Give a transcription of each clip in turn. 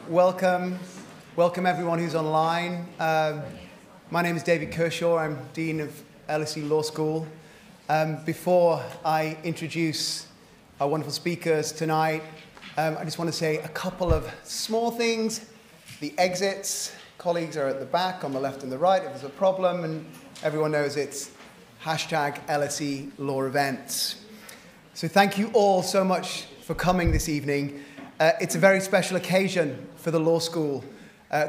Welcome everyone who's online. My name is David Kershaw. I'm Dean of LSE Law School. Before I introduce our wonderful speakers tonight, I just want to say a couple of small things. The exits, colleagues are at the back on the left and the right if there's a problem, and everyone knows it's hashtag LSE Law Events. So thank you all so much for coming this evening. It's a very special occasion for the law school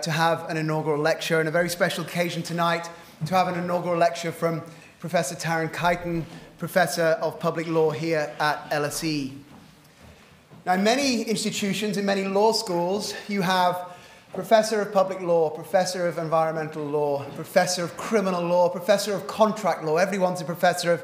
to have an inaugural lecture, and a very special occasion tonight to have an inaugural lecture from Professor Tarun Khaitan, Professor of Public Law here at LSE. Now, in many institutions, in many law schools, you have Professor of Public Law, Professor of Environmental Law, Professor of Criminal Law, Professor of Contract Law. Everyone's a professor of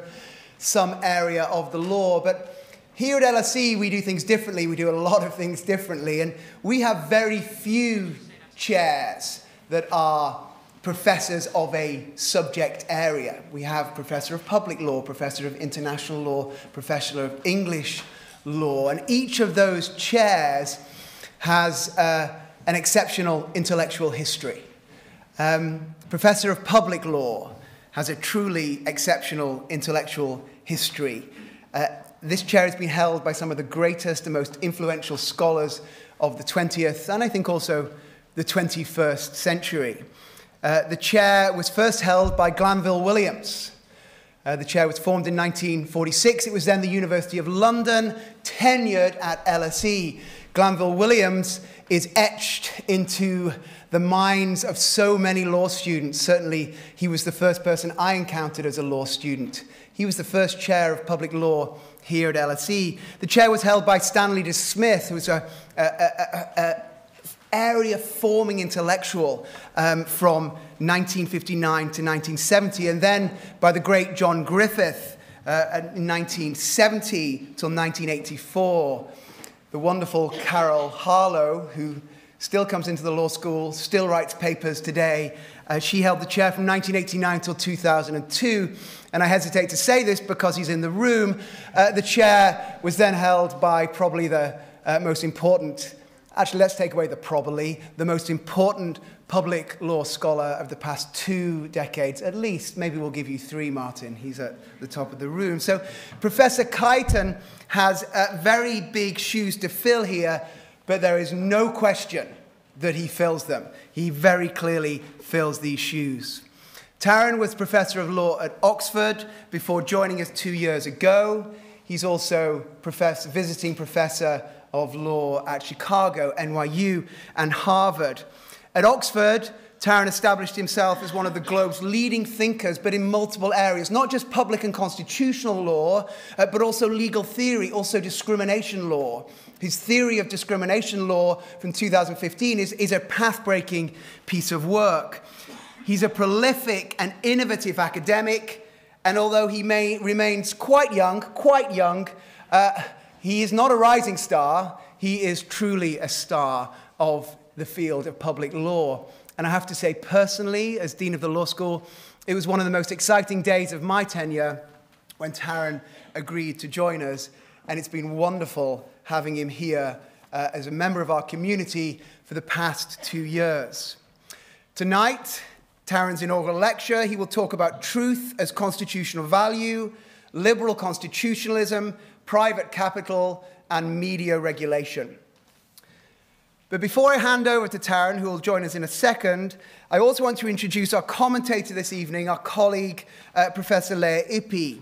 some area of the law, but here at LSE, we do things differently. We do a lot of things differently, and we have very few chairs that are professors of a subject area. We have Professor of Public Law, Professor of International Law, Professor of English Law, and each of those chairs has an exceptional intellectual history. Professor of Public Law has a truly exceptional intellectual history. This chair has been held by some of the greatest and most influential scholars of the 20th and I think also the 21st century. The chair was first held by Glanville Williams. The chair was formed in 1946. It was then the University of London, tenured at LSE. Glanville Williams is etched into the minds of so many law students. Certainly, he was the first person I encountered as a law student. He was the first chair of public law here at LSE. The chair was held by Stanley de Smith, who was an area-forming intellectual from 1959 to 1970, and then by the great John Griffith in 1970 till 1984. The wonderful Carol Harlow, who still comes into the law school, still writes papers today. She held the chair from 1989 till 2002. And I hesitate to say this because he's in the room. The chair was then held by probably the most important, actually let's take away the probably, the most important public law scholar of the past 2 decades, at least. Maybe we'll give you 3, Martin. He's at the top of the room. So Professor Khaitan has very big shoes to fill here, but there is no question that he fills them. He very clearly fills these shoes. Tarun was Professor of Law at Oxford before joining us 2 years ago. He's also visiting Professor of Law at Chicago, NYU, and Harvard. At Oxford, Tarun established himself as one of the globe's leading thinkers, but in multiple areas, not just public and constitutional law, but also legal theory, also discrimination law. His theory of discrimination law from 2015 is a path-breaking piece of work. He's a prolific and innovative academic, and although he remains quite young, he is not a rising star. He is truly a star of the field of public law. And I have to say, personally, as Dean of the Law School, it was one of the most exciting days of my tenure when Tarun agreed to join us, and it's been wonderful having him here as a member of our community for the past 2 years. Tonight, Tarun's inaugural lecture, he will talk about truth as constitutional value, liberal constitutionalism, private capital, and media regulation. But before I hand over to Tarun, who will join us in a second, I also want to introduce our commentator this evening, our colleague, Professor Lea Ypi.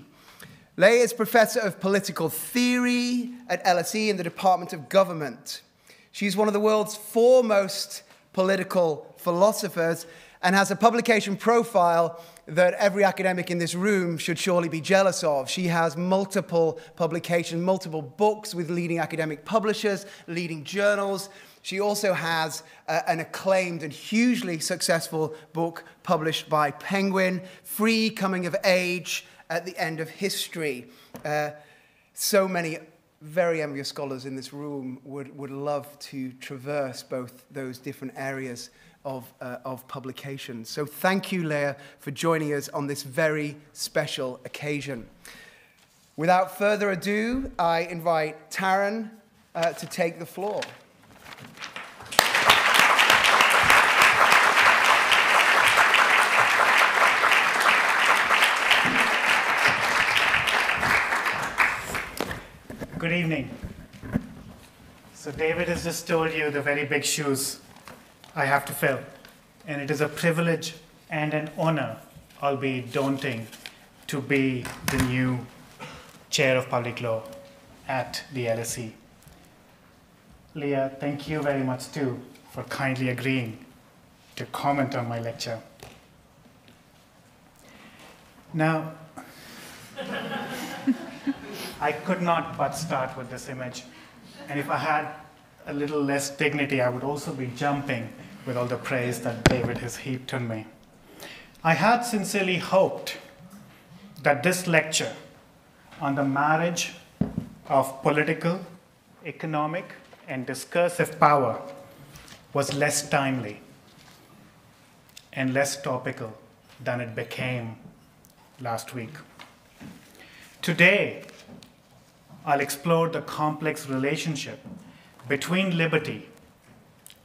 Lea is Professor of Political Theory at LSE in the Department of Government. She's one of the world's foremost political philosophers and has a publication profile that every academic in this room should surely be jealous of. She has multiple publications, multiple books with leading academic publishers, leading journals. She also has an acclaimed and hugely successful book published by Penguin, Free Coming of Age at the End of History. So many very envious scholars in this room would love to traverse both those different areas of publication. So thank you, Lea, for joining us on this very special occasion. Without further ado, I invite Tarun to take the floor. evening. So David has just told you the very big shoes I have to fill. And it is a privilege and an honor, albeit daunting, to be the new chair of public law at the LSE. Lea, thank you very much too for kindly agreeing to comment on my lecture. Now, I could not but start with this image. And if I had a little less dignity, I would also be jumping with all the praise that David has heaped on me. I had sincerely hoped that this lecture on the marriage of political, economic, and discursive power was less timely and less topical than it became last week. Today, I'll explore the complex relationship between liberty,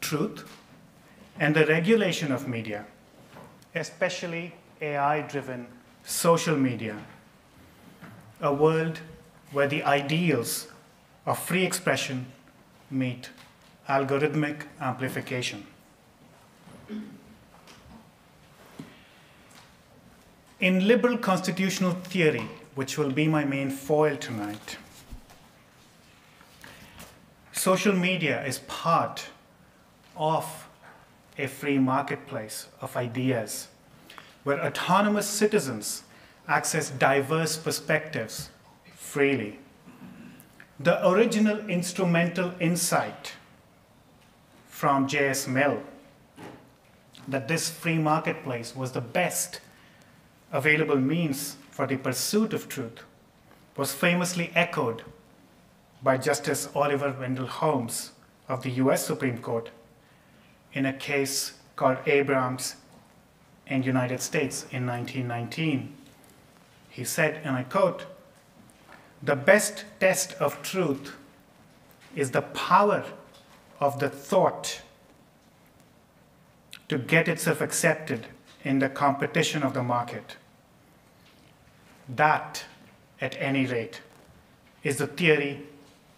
truth, and the regulation of media, especially AI-driven social media, a world where the ideals of free expression meet algorithmic amplification. In liberal constitutional theory, which will be my main foil tonight, social media is part of a free marketplace of ideas where autonomous citizens access diverse perspectives freely. The original instrumental insight from J.S. Mill that this free marketplace was the best available means for the pursuit of truth was famously echoed by Justice Oliver Wendell Holmes of the US Supreme Court in a case called Abrams and United States in 1919. He said, and I quote, "The best test of truth is the power of the thought to get itself accepted in the competition of the market. That, at any rate, is the theory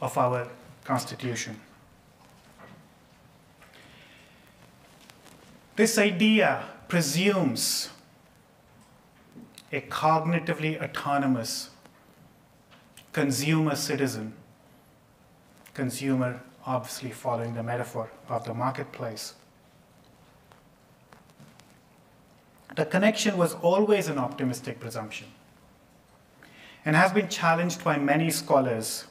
of our Constitution." This idea presumes a cognitively autonomous consumer citizen, consumer obviously following the metaphor of the marketplace. The connection was always an optimistic presumption and has been challenged by many scholars,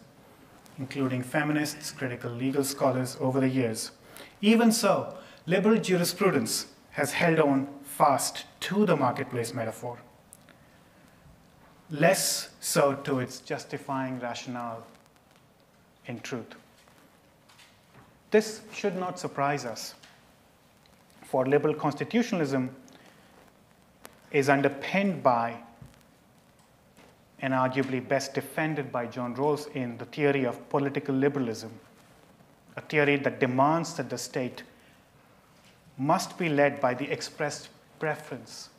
including feminists, critical legal scholars over the years. Even so, liberal jurisprudence has held on fast to the marketplace metaphor, less so to its justifying rationale in truth. This should not surprise us, for liberal constitutionalism is underpinned by and arguably best defended by John Rawls in the theory of political liberalism, a theory that demands that the state must be led by the expressed preference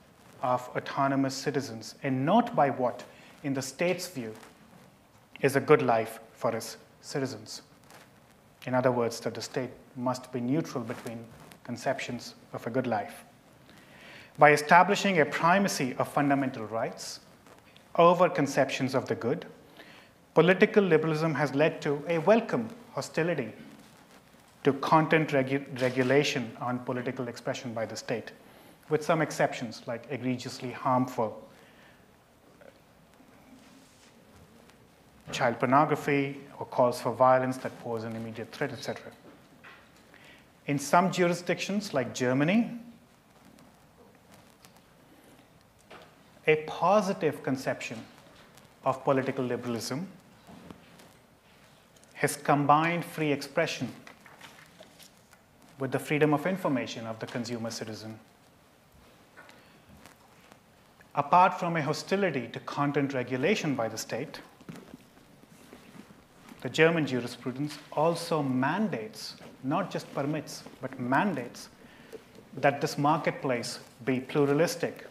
of autonomous citizens and not by what, in the state's view, is a good life for its citizens. In other words, that the state must be neutral between conceptions of a good life. By establishing a primacy of fundamental rights over conceptions of the good, political liberalism has led to a welcome hostility to content regulation on political expression by the state, with some exceptions like egregiously harmful child pornography or calls for violence that pose an immediate threat, etc. In some jurisdictions like Germany, a positive conception of political liberalism has combined free expression with the freedom of information of the consumer citizen. Apart from a hostility to content regulation by the state, the German jurisprudence also mandates, not just permits, but mandates that this marketplace be pluralistic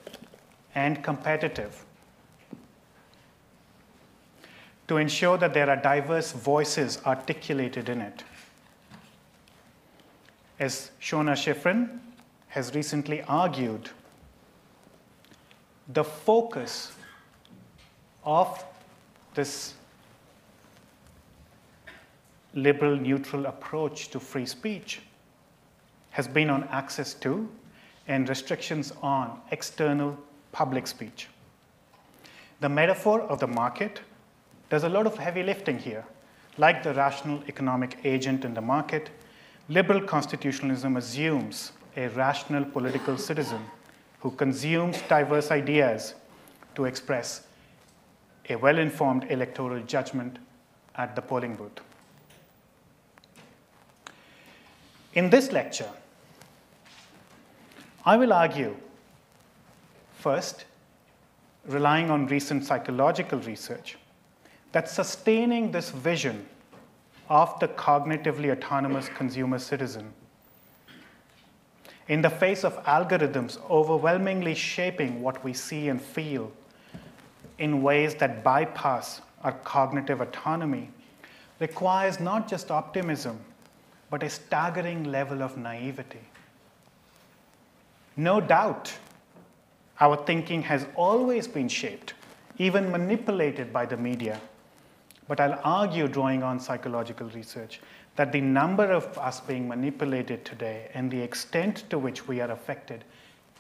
and competitive. to ensure that there are diverse voices articulated in it. As Shona Schifrin has recently argued, the focus of this liberal neutral approach to free speech has been on access to and restrictions on external public speech. The metaphor of the market does a lot of heavy lifting here. Like the rational economic agent in the market, liberal constitutionalism assumes a rational political citizen who consumes diverse ideas to express a well-informed electoral judgment at the polling booth. In this lecture, I will argue, first, relying on recent psychological research, that sustaining this vision of the cognitively autonomous consumer citizen in the face of algorithms overwhelmingly shaping what we see and feel in ways that bypass our cognitive autonomy requires not just optimism, but a staggering level of naivety. No doubt, our thinking has always been shaped, even manipulated by the media. But I'll argue, drawing on psychological research, that the number of us being manipulated today and the extent to which we are affected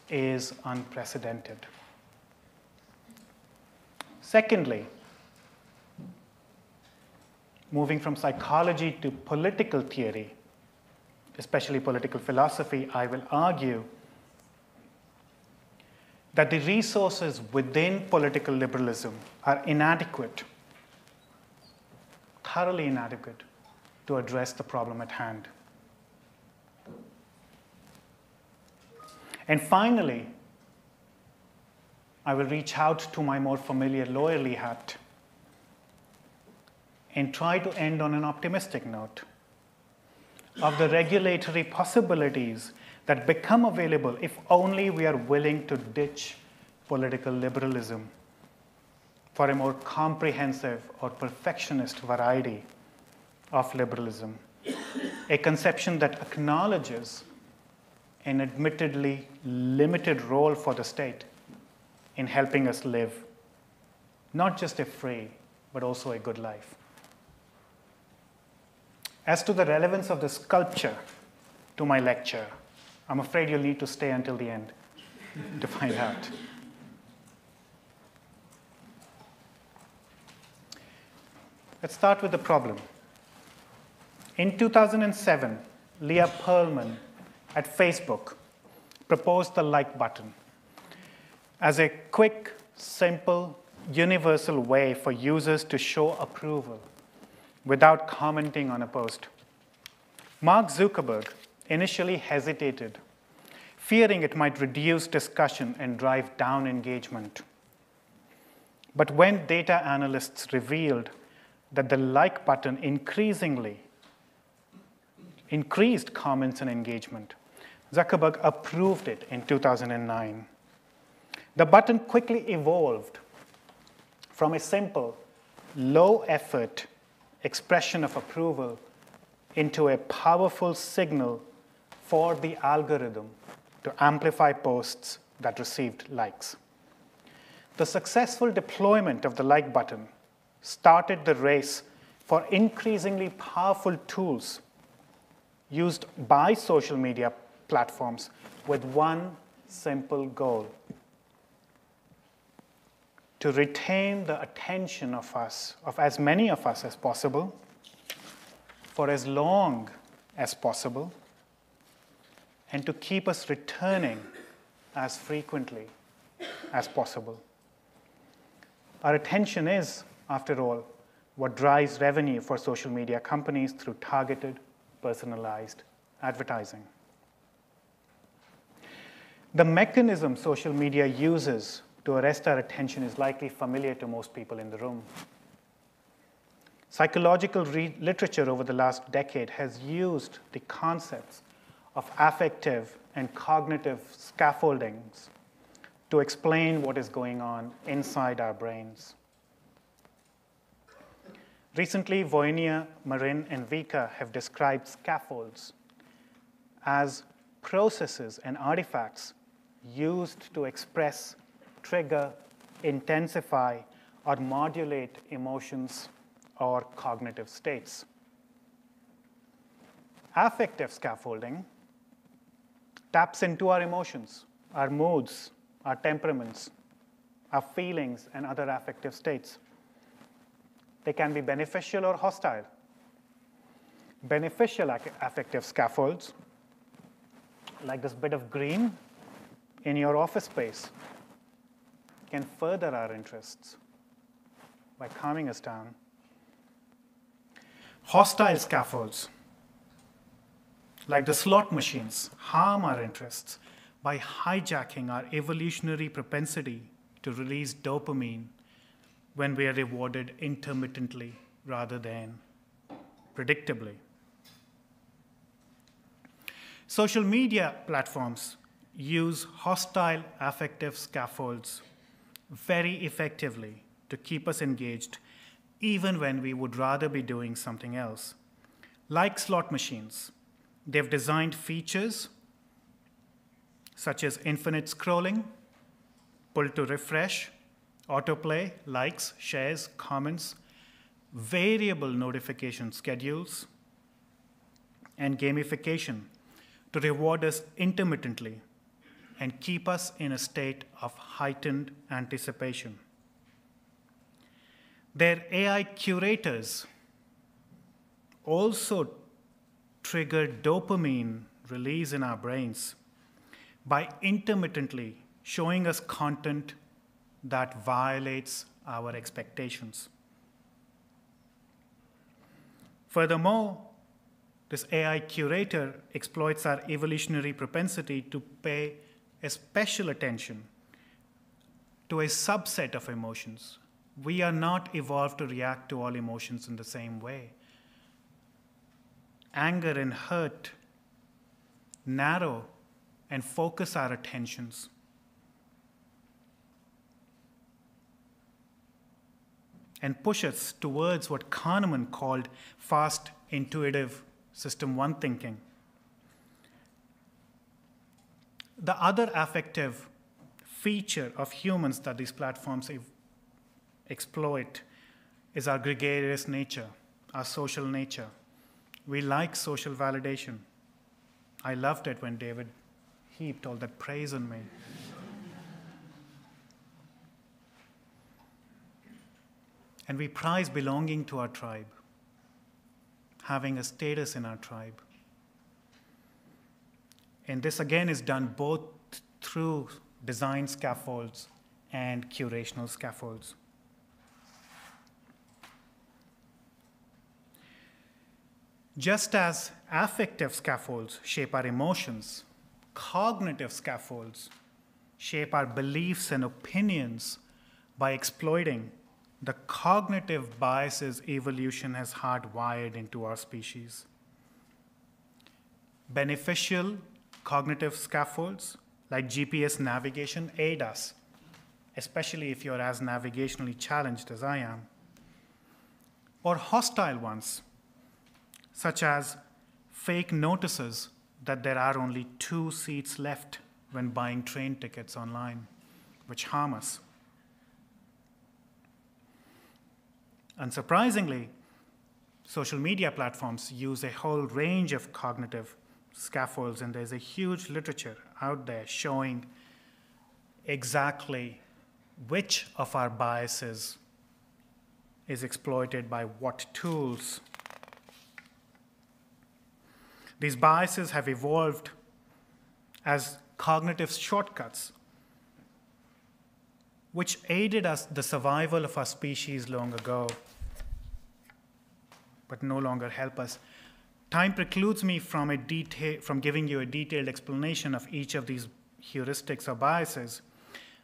is unprecedented. Secondly, moving from psychology to political theory, especially political philosophy, I will argue that the resources within political liberalism are inadequate, thoroughly inadequate, to address the problem at hand. And finally, I will reach out to my more familiar lawyerly hat and try to end on an optimistic note of the regulatory possibilities that become available if only we are willing to ditch political liberalism for a more comprehensive or perfectionist variety of liberalism, a conception that acknowledges an admittedly limited role for the state in helping us live not just a free, but also a good life. As to the relevance of the sculpture to my lecture, I'm afraid you'll need to stay until the end to find out. Let's start with the problem. In 2007, Lea Pearlman at Facebook proposed the like button as a quick, simple, universal way for users to show approval without commenting on a post. Mark Zuckerberg initially hesitated, fearing it might reduce discussion and drive down engagement. But when data analysts revealed that the like button increased comments and engagement, Zuckerberg approved it in 2009. The button quickly evolved from a simple, low-effort expression of approval into a powerful signal for the algorithm to amplify posts that received likes. The successful deployment of the like button started the race for increasingly powerful tools used by social media platforms with one simple goal: to retain the attention of as many of us as possible, for as long as possible, and to keep us returning as frequently as possible. Our attention is, after all, what drives revenue for social media companies through targeted, personalized advertising. The mechanism social media uses to arrest our attention is likely familiar to most people in the room. Psychological literature over the last decade has used the concepts of affective and cognitive scaffoldings to explain what is going on inside our brains. Recently, Voinia, Marin, and Vika have described scaffolds as processes and artifacts used to express, trigger, intensify, or modulate emotions or cognitive states. Affective scaffolding taps into our emotions, our moods, our temperaments, our feelings, and other affective states. They can be beneficial or hostile. Beneficial affective scaffolds, like this bit of green in your office space, can further our interests by calming us down. Hostile scaffolds, like the slot machines, harm our interests by hijacking our evolutionary propensity to release dopamine when we are rewarded intermittently rather than predictably. Social media platforms use hostile affective scaffolds very effectively to keep us engaged even when we would rather be doing something else. Like slot machines, they've designed features such as infinite scrolling, pull to refresh, autoplay, likes, shares, comments, variable notification schedules, and gamification to reward us intermittently and keep us in a state of heightened anticipation. Their AI curators also trigger dopamine release in our brains by intermittently showing us content that violates our expectations. Furthermore, this AI curator exploits our evolutionary propensity to pay a special attention to a subset of emotions. We are not evolved to react to all emotions in the same way. Anger and hurt narrow and focus our attentions. And push us towards what Kahneman called fast, intuitive, System 1 thinking. The other affective feature of humans that these platforms exploit is our gregarious nature, our social nature. We like social validation. I loved it when David heaped all that praise on me. And we prize belonging to our tribe, having a status in our tribe. And this again is done both through design scaffolds and curational scaffolds. Just as affective scaffolds shape our emotions, cognitive scaffolds shape our beliefs and opinions by exploiting the cognitive biases evolution has hardwired into our species. Beneficial cognitive scaffolds like GPS navigation aid us, especially if you're as navigationally challenged as I am. Or hostile ones, such as fake notices that there are only 2 seats left when buying train tickets online, which harm us. Unsurprisingly, social media platforms use a whole range of cognitive scaffolds, and there's a huge literature out there showing exactly which of our biases is exploited by what tools. These biases have evolved as cognitive shortcuts, which aided us the survival of our species long ago, but no longer help us. Time precludes me from giving you a detailed explanation of each of these heuristics or biases,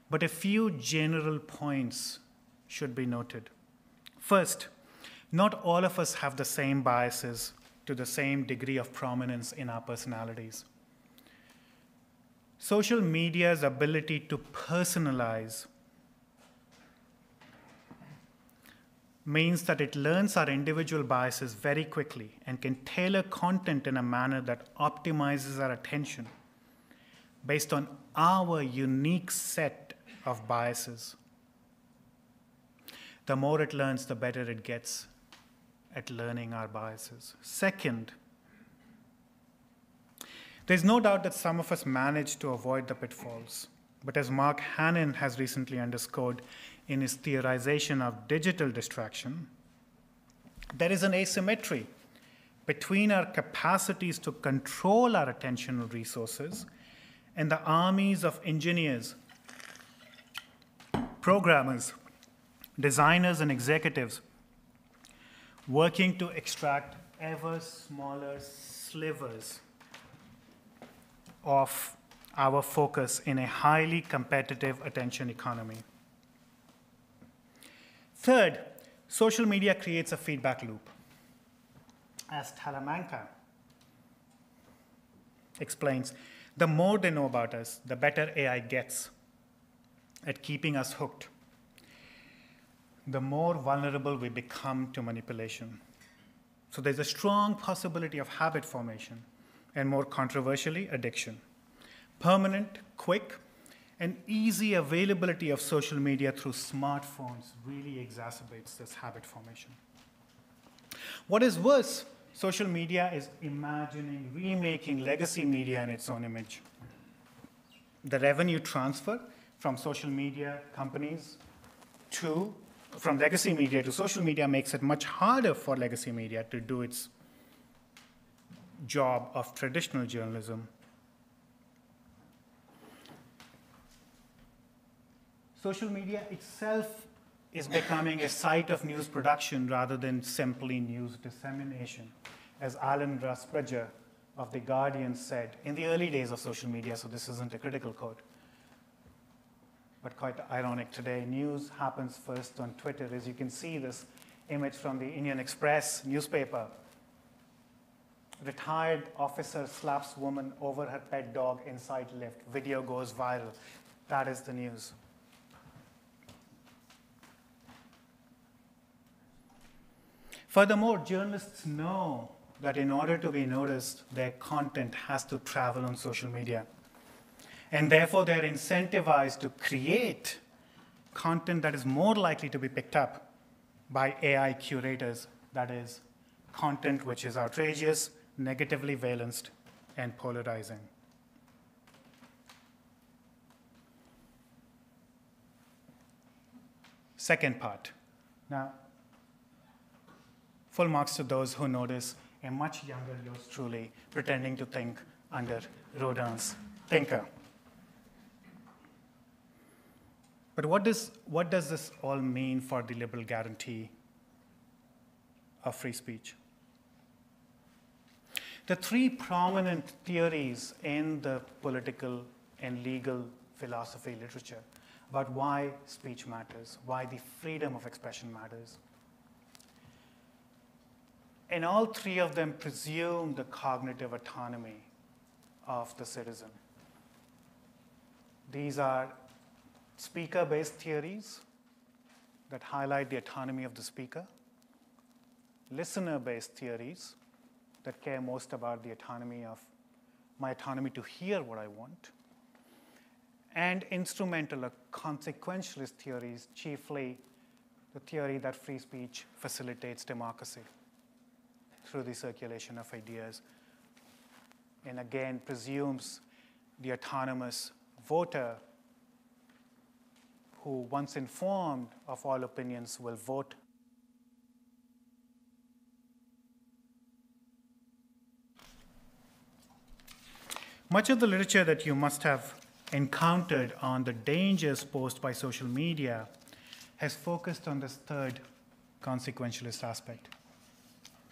but a few general points should be noted. First, not all of us have the same biases to the same degree of prominence in our personalities. Social media's ability to personalize means that it learns our individual biases very quickly and can tailor content in a manner that optimizes our attention based on our unique set of biases. The more it learns, the better it gets at learning our biases. Second, there's no doubt that some of us manage to avoid the pitfalls. But as Mark Hannon has recently underscored in his theorization of digital distraction, there is an asymmetry between our capacities to control our attentional resources and the armies of engineers, programmers, designers, and executives working to extract ever smaller slivers of our focus in a highly competitive attention economy. Third, social media creates a feedback loop. As Talamanca explains, the more they know about us, the better AI gets at keeping us hooked, the more vulnerable we become to manipulation. So there's a strong possibility of habit formation, and more controversially, addiction. Permanent, quick, and easy availability of social media through smartphones really exacerbates this habit formation. What is worse, social media is imagining remaking legacy media in its own image. The revenue transfer from social media companies from legacy media to social media makes it much harder for legacy media to do its job of traditional journalism. Social media itself is becoming a site of news production rather than simply news dissemination, as Alan Rusbridger of The Guardian said in the early days of social media, so this isn't a critical quote. But quite ironic today, news happens first on Twitter. As you can see this image from the Indian Express newspaper. Retired officer slaps woman over her pet dog inside lift. Video goes viral. That is the news. Furthermore, journalists know that in order to be noticed, their content has to travel on social media. And therefore, they're incentivized to create content that is more likely to be picked up by AI curators, that is, content which is outrageous, negatively valenced, and polarizing. Second part. Now, full marks to those who notice a much younger yours truly pretending to think under Rodin's thinker. But what does this all mean for the liberal guarantee of free speech? The three prominent theories in the political and legal philosophy literature about why speech matters, why the freedom of expression matters. And all three of them presume the cognitive autonomy of the citizen. These are speaker-based theories that highlight the autonomy of the speaker, listener-based theories that care most about the autonomy of my autonomy to hear what I want, and instrumental or consequentialist theories, chiefly the theory that free speech facilitates democracy through the circulation of ideas, and again presumes the autonomous voter who, once informed of all opinions, will vote. Much of the literature that you must have encountered on the dangers posed by social media has focused on this third consequentialist aspect,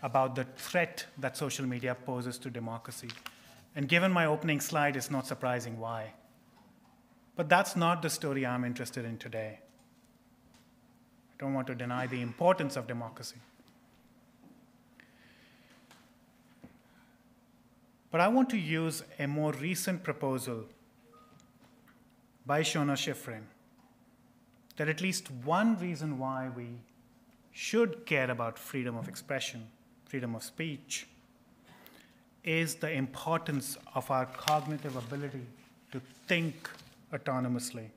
about the threat that social media poses to democracy. And given my opening slide, it's not surprising why. But that's not the story I'm interested in today. I don't want to deny the importance of democracy. But I want to use a more recent proposal by Shona Shifrin that at least one reason why we should care about freedom of expression, freedom of speech, is the importance of our cognitive ability to think autonomously.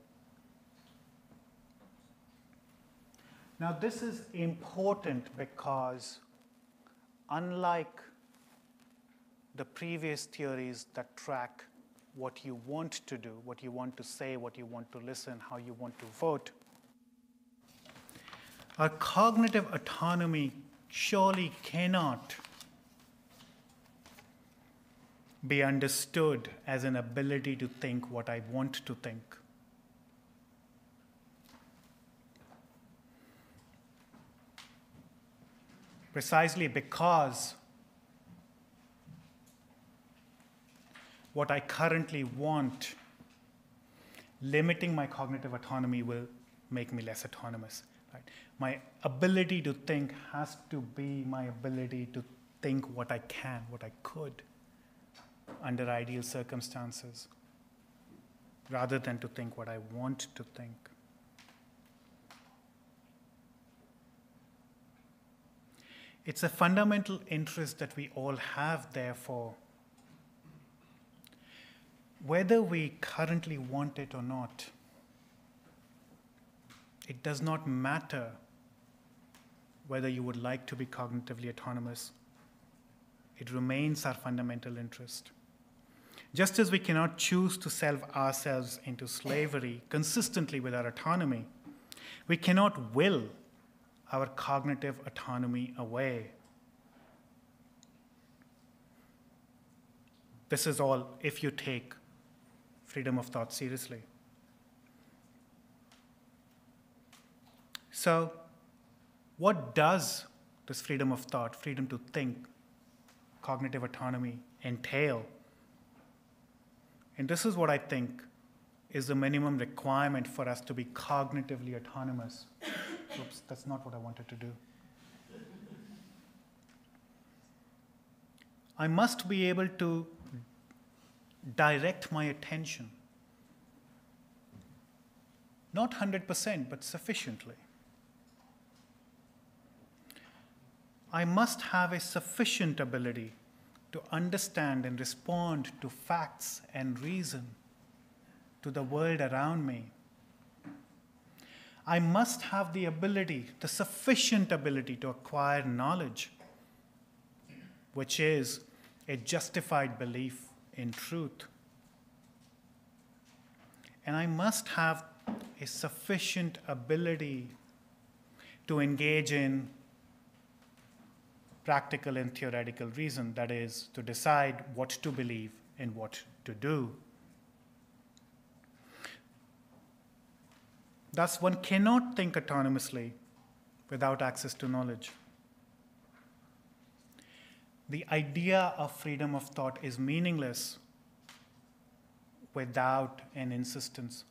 Now, this is important because, unlike the previous theories that track what you want to do, what you want to say, what you want to listen, how you want to vote, our cognitive autonomy surely cannot be understood as an ability to think what I want to think. Precisely because what I currently want, limiting my cognitive autonomy will make me less autonomous. Right? My ability to think has to be my ability to think what I can, what I could, under ideal circumstances, rather than to think what I want to think. It's a fundamental interest that we all have, therefore, whether we currently want it or not. It does not matter whether you would like to be cognitively autonomous. It remains our fundamental interest. Just as we cannot choose to sell ourselves into slavery consistently with our autonomy, we cannot will our cognitive autonomy away. This is all if you take freedom of thought seriously. So, what does this freedom of thought, freedom to think, cognitive autonomy entail? And this is what I think is the minimum requirement for us to be cognitively autonomous. Oops, that's not what I wanted to do. I must be able to direct my attention, not 100%, but sufficiently. I must have a sufficient ability to understand and respond to facts and reason, to the world around me. I must have the ability, the sufficient ability to acquire knowledge, which is a justified belief in truth. And I must have a sufficient ability to engage in practical and theoretical reason, that is, to decide what to believe and what to do. Thus, one cannot think autonomously without access to knowledge. The idea of freedom of thought is meaningless without an insistence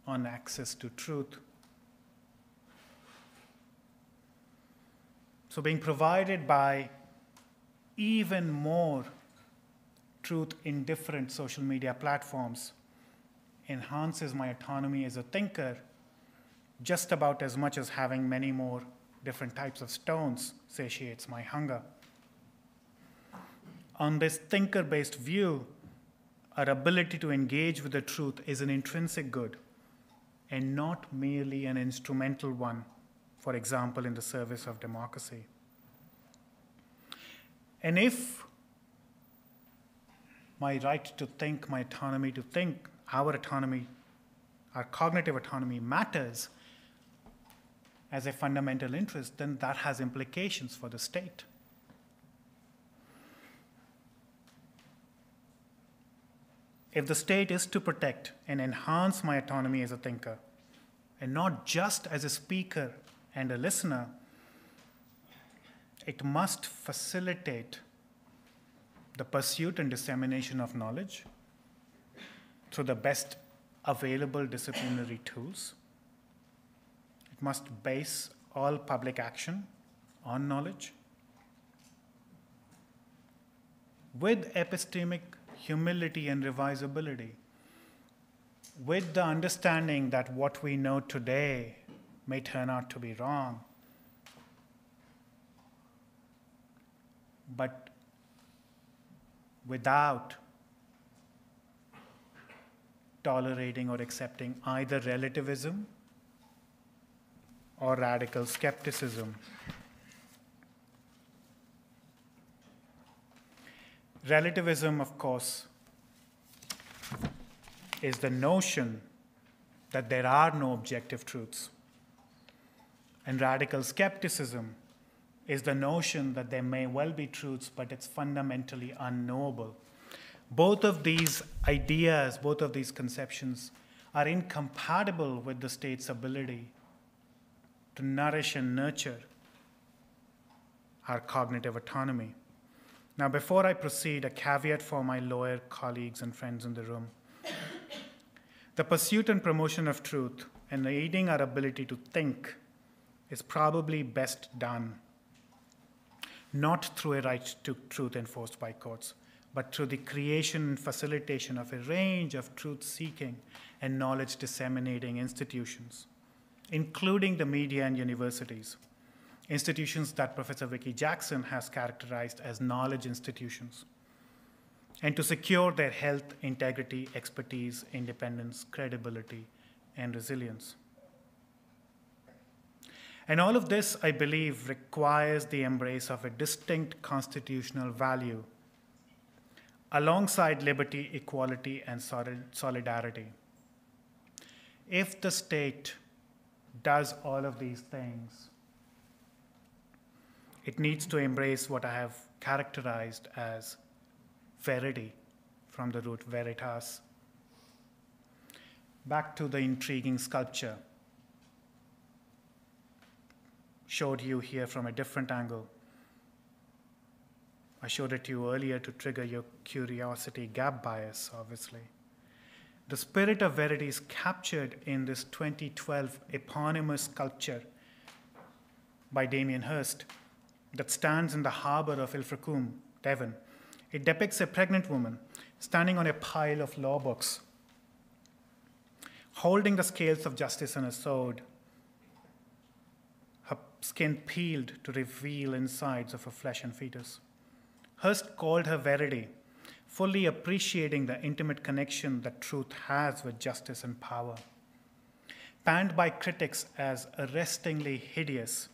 on access to truth. So being provided by even more truth-indifferent social media platforms enhances my autonomy as a thinker just about as much as having many more different types of stones satiates my hunger. On this thinker-based view, our ability to engage with the truth is an intrinsic good and not merely an instrumental one, for example, in the service of democracy. And if my right to think, my autonomy to think, our autonomy, our cognitive autonomy matters as a fundamental interest, then that has implications for the state. If the state is to protect and enhance my autonomy as a thinker, and not just as a speaker and a listener, it must facilitate the pursuit and dissemination of knowledge through the best available disciplinary tools. It must base all public action on knowledge, with epistemic humility and revisability, with the understanding that what we know today may turn out to be wrong, but without tolerating or accepting either relativism or radical skepticism. Relativism, of course, is the notion that there are no objective truths. And radical skepticism is the notion that there may well be truths, but it's fundamentally unknowable. Both of these ideas, both of these conceptions, are incompatible with the state's ability to nourish and nurture our cognitive autonomy. Now, before I proceed, a caveat for my lawyer colleagues and friends in the room. The pursuit and promotion of truth and aiding our ability to think is probably best done not through a right to truth enforced by courts, but through the creation and facilitation of a range of truth-seeking and knowledge-disseminating institutions, including the media and universities, institutions that Professor Vicki Jackson has characterized as knowledge institutions, and to secure their health, integrity, expertise, independence, credibility, and resilience. And all of this, I believe, requires the embrace of a distinct constitutional value alongside liberty, equality, and solidarity. If the state does all of these things, it needs to embrace what I have characterized as verity, from the root veritas. Back to the intriguing sculpture. Showed you here from a different angle. I showed it to you earlier to trigger your curiosity gap bias, obviously. The spirit of verity is captured in this 2012 eponymous sculpture by Damien Hirst that stands in the harbor of Ilfracombe, Devon. It depicts a pregnant woman standing on a pile of law books, holding the scales of justice in a sword, her skin peeled to reveal insides of her flesh and fetus. Hirst called her verity, fully appreciating the intimate connection that truth has with justice and power. Panned by critics as arrestingly hideous,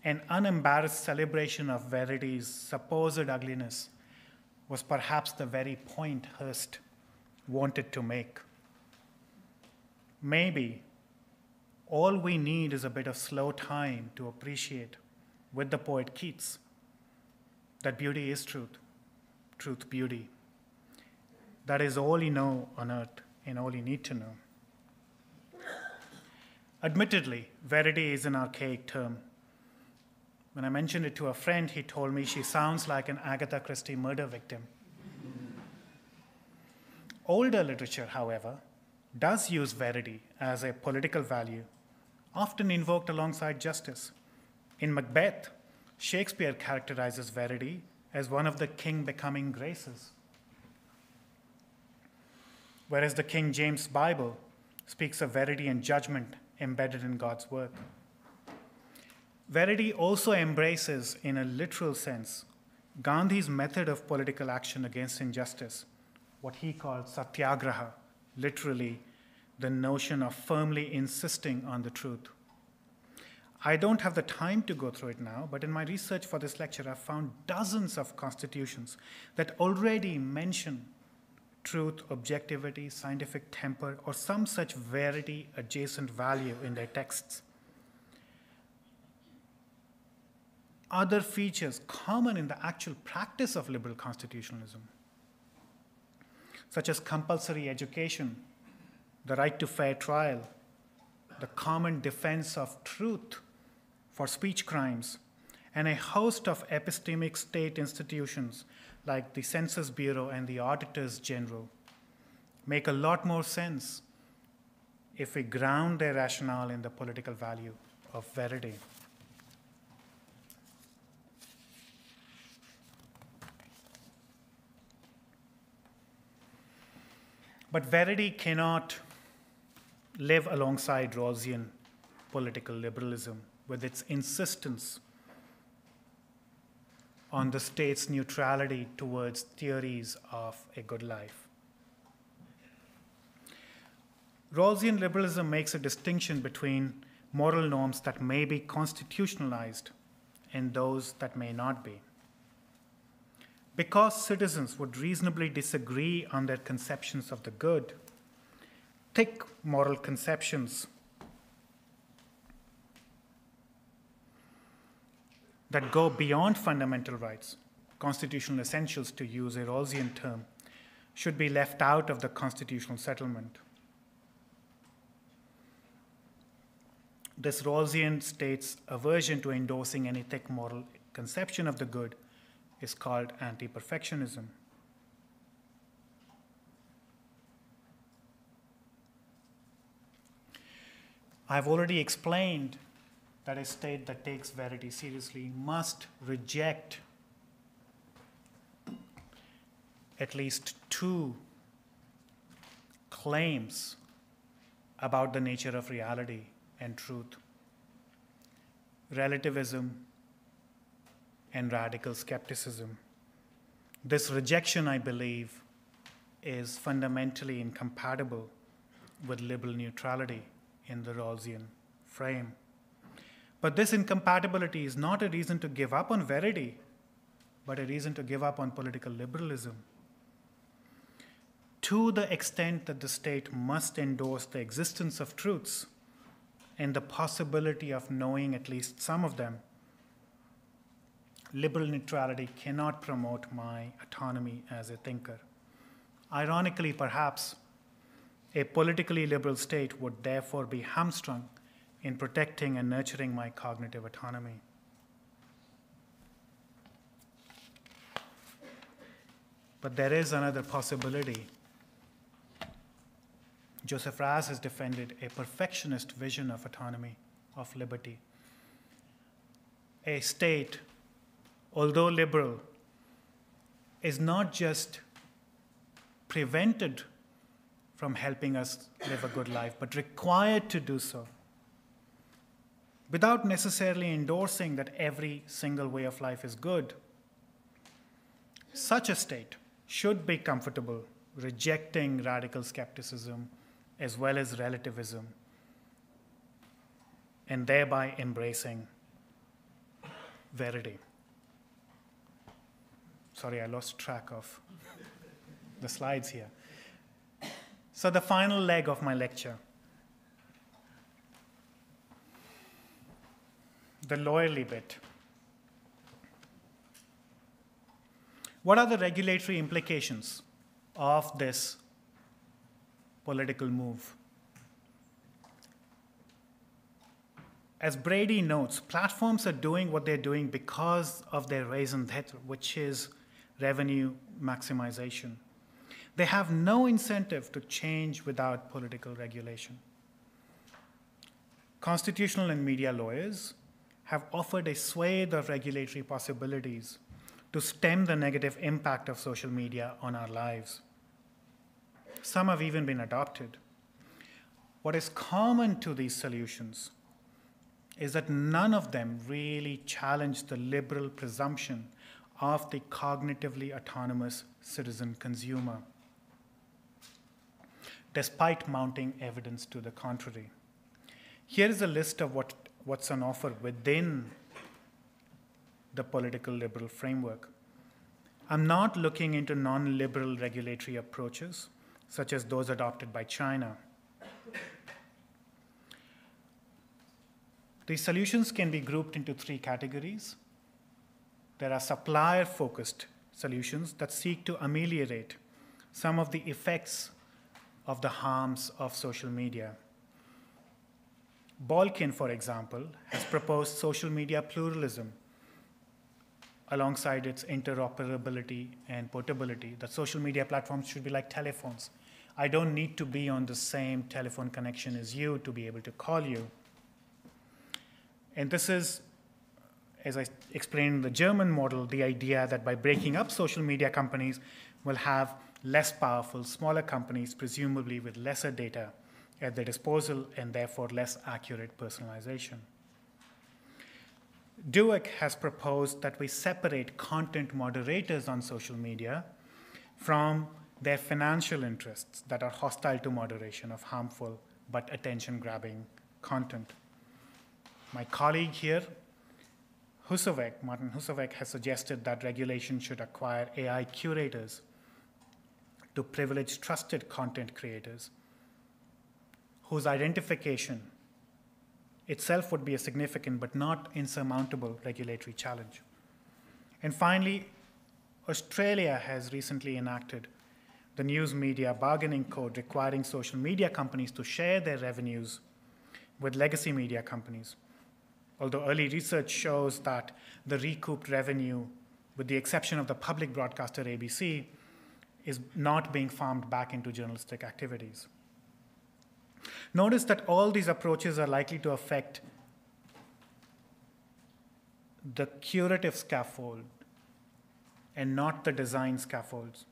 an unembarrassed celebration of verity's supposed ugliness was perhaps the very point Hirst wanted to make. Maybe all we need is a bit of slow time to appreciate, with the poet Keats, that beauty is truth, truth beauty. That is all you know on earth and all you need to know. Admittedly, verity is an archaic term. When I mentioned it to a friend, he told me she sounds like an Agatha Christie murder victim. Older literature, however, does use verity as a political value, often invoked alongside justice. In Macbeth, Shakespeare characterizes verity as one of the king-becoming graces, whereas the King James Bible speaks of verity and judgment embedded in God's work. Verity also embraces, in a literal sense, Gandhi's method of political action against injustice, what he called satyagraha, literally the notion of firmly insisting on the truth. I don't have the time to go through it now, but in my research for this lecture, I've found dozens of constitutions that already mention truth, objectivity, scientific temper, or some such verity adjacent value in their texts. Other features common in the actual practice of liberal constitutionalism, such as compulsory education, the right to fair trial, the common defense of truth for speech crimes, and a host of epistemic state institutions like the Census Bureau and the Auditors General make a lot more sense if we ground their rationale in the political value of verity. But verity cannot live alongside Rawlsian political liberalism with its insistence on the state's neutrality towards theories of a good life. Rawlsian liberalism makes a distinction between moral norms that may be constitutionalized and those that may not be. Because citizens would reasonably disagree on their conceptions of the good, thick moral conceptions that go beyond fundamental rights, constitutional essentials to use a Rawlsian term, should be left out of the constitutional settlement. This Rawlsian state's aversion to endorsing any thick moral conception of the good is called anti-perfectionism. I've already explained that a state that takes verity seriously must reject at least two claims about the nature of reality and truth: relativism and radical skepticism. This rejection, I believe, is fundamentally incompatible with liberal neutrality in the Rawlsian frame. But this incompatibility is not a reason to give up on verity, but a reason to give up on political liberalism. To the extent that the state must endorse the existence of truths and the possibility of knowing at least some of them, liberal neutrality cannot promote my autonomy as a thinker. Ironically, perhaps, a politically liberal state would therefore be hamstrung in protecting and nurturing my cognitive autonomy. But there is another possibility. Joseph Raz has defended a perfectionist vision of autonomy, of liberty. A state, although liberal, is not just prevented from helping us live a good life, but required to do so, without necessarily endorsing that every single way of life is good. Such a state should be comfortable rejecting radical skepticism as well as relativism, and thereby embracing verity. Sorry, I lost track of the slides here. So the final leg of my lecture, the lawyerly bit. What are the regulatory implications of this political move? As Brady notes, platforms are doing what they're doing because of their raison d'etre, which is revenue maximization. They have no incentive to change without political regulation. Constitutional and media lawyers have offered a swathe of regulatory possibilities to stem the negative impact of social media on our lives. Some have even been adopted. What is common to these solutions is that none of them really challenge the liberal presumption of the cognitively autonomous citizen consumer, despite mounting evidence to the contrary. Here is a list of what's on offer within the political liberal framework. I'm not looking into non-liberal regulatory approaches, such as those adopted by China. These solutions can be grouped into three categories. There are supplier-focused solutions that seek to ameliorate some of the effects of the harms of social media. Balkin, for example, has proposed social media pluralism alongside its interoperability and portability, that social media platforms should be like telephones. I don't need to be on the same telephone connection as you to be able to call you. And this is, as I explained in the German model, the idea that by breaking up social media companies, we'll have less powerful, smaller companies, presumably with lesser data at their disposal and therefore less accurate personalization. DUIC has proposed that we separate content moderators on social media from their financial interests that are hostile to moderation of harmful but attention-grabbing content. My colleague here, Martin Husovec, has suggested that regulation should acquire AI curators to privilege trusted content creators whose identification itself would be a significant but not insurmountable regulatory challenge. And finally, Australia has recently enacted the News Media Bargaining Code requiring social media companies to share their revenues with legacy media companies. Although early research shows that the recouped revenue, with the exception of the public broadcaster ABC, is not being farmed back into journalistic activities. Notice that all these approaches are likely to affect the curative scaffold and not the design scaffolds.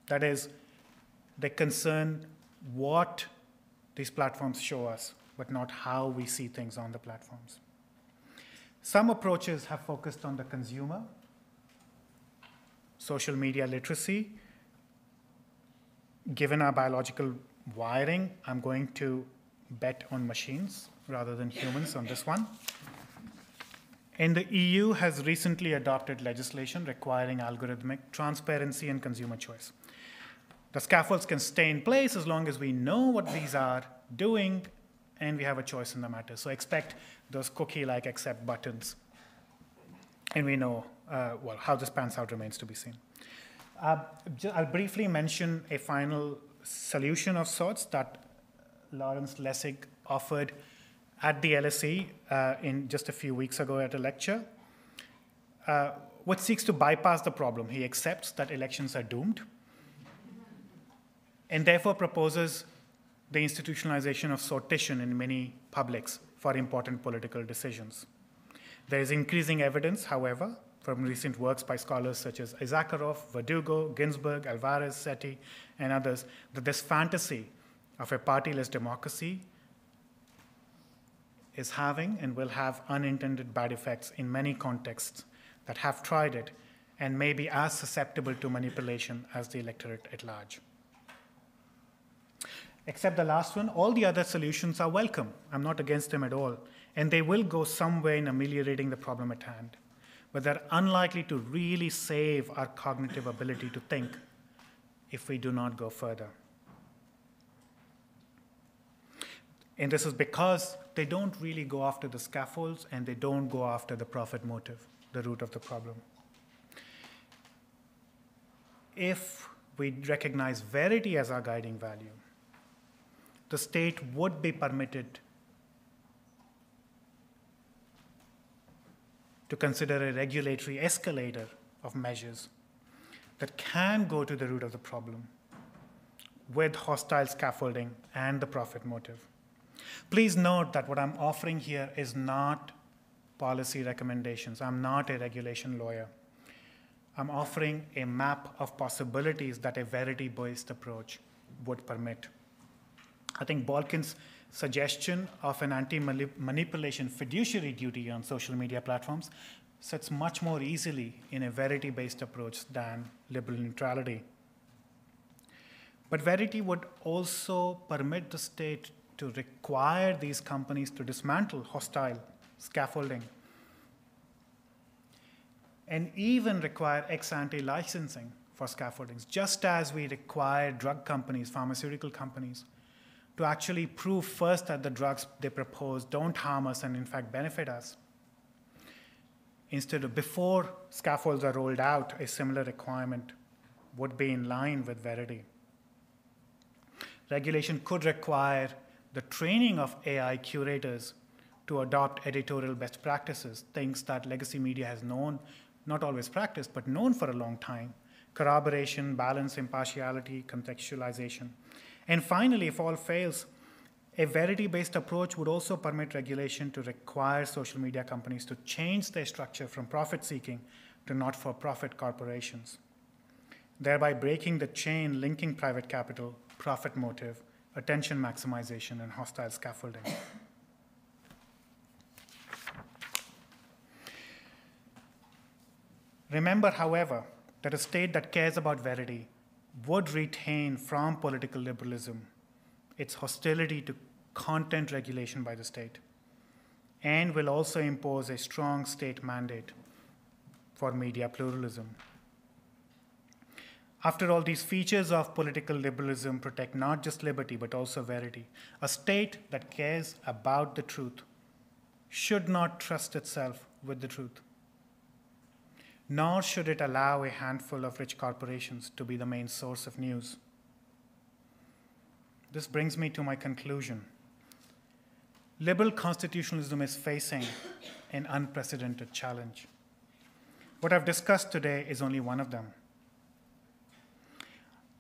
That is, they concern what these platforms show us, but not how we see things on the platforms. Some approaches have focused on the consumer, social media literacy. Given our biological wiring, I'm going to bet on machines rather than humans on this one. And the EU has recently adopted legislation requiring algorithmic transparency and consumer choice. The scaffolds can stay in place as long as we know what these are doing and we have a choice in the matter. So expect those cookie-like accept buttons. And we know, well, how this pans out remains to be seen. I'll briefly mention a final solution of sorts that Lawrence Lessig offered at the LSE in just a few weeks ago at a lecture, which seeks to bypass the problem. He accepts that elections are doomed and therefore proposes the institutionalization of sortition in many publics for important political decisions. There is increasing evidence, however, from recent works by scholars such as Issacharoff, Verdugo, Ginsburg, Alvarez, Sethi, and others, that this fantasy of a partyless democracy is having and will have unintended bad effects in many contexts that have tried it and may be as susceptible to manipulation as the electorate at large. Except the last one, all the other solutions are welcome. I'm not against them at all, and they will go some way in ameliorating the problem at hand. But they're unlikely to really save our cognitive ability to think if we do not go further. And this is because they don't really go after the scaffolds and they don't go after the profit motive, the root of the problem. If we recognize verity as our guiding value, the state would be permitted to consider a regulatory escalator of measures that can go to the root of the problem with hostile scaffolding and the profit motive. Please note that what I'm offering here is not policy recommendations. I'm not a regulation lawyer. I'm offering a map of possibilities that a verity-based approach would permit. I think Balkin's suggestion of an anti-manipulation fiduciary duty on social media platforms sits much more easily in a verity-based approach than liberal neutrality. But verity would also permit the state to require these companies to dismantle hostile scaffolding and even require ex-ante licensing for scaffoldings, just as we require drug companies, pharmaceutical companies, to actually prove first that the drugs they propose don't harm us and in fact benefit us. Instead of before scaffolds are rolled out, a similar requirement would be in line with verity. Regulation could require the training of AI curators to adopt editorial best practices, things that legacy media has known, not always practiced, but known for a long time: corroboration, balance, impartiality, contextualization. And finally, if all fails, a verity-based approach would also permit regulation to require social media companies to change their structure from profit-seeking to not-for-profit corporations, thereby breaking the chain linking private capital, profit motive, attention maximization, and hostile scaffolding. Remember, however, that a state that cares about verity would retain from political liberalism its hostility to content regulation by the state, and will also impose a strong state mandate for media pluralism. After all, these features of political liberalism protect not just liberty, but also verity. A state that cares about the truth should not trust itself with the truth, nor should it allow a handful of rich corporations to be the main source of news. This brings me to my conclusion. Liberal constitutionalism is facing an unprecedented challenge. What I've discussed today is only one of them.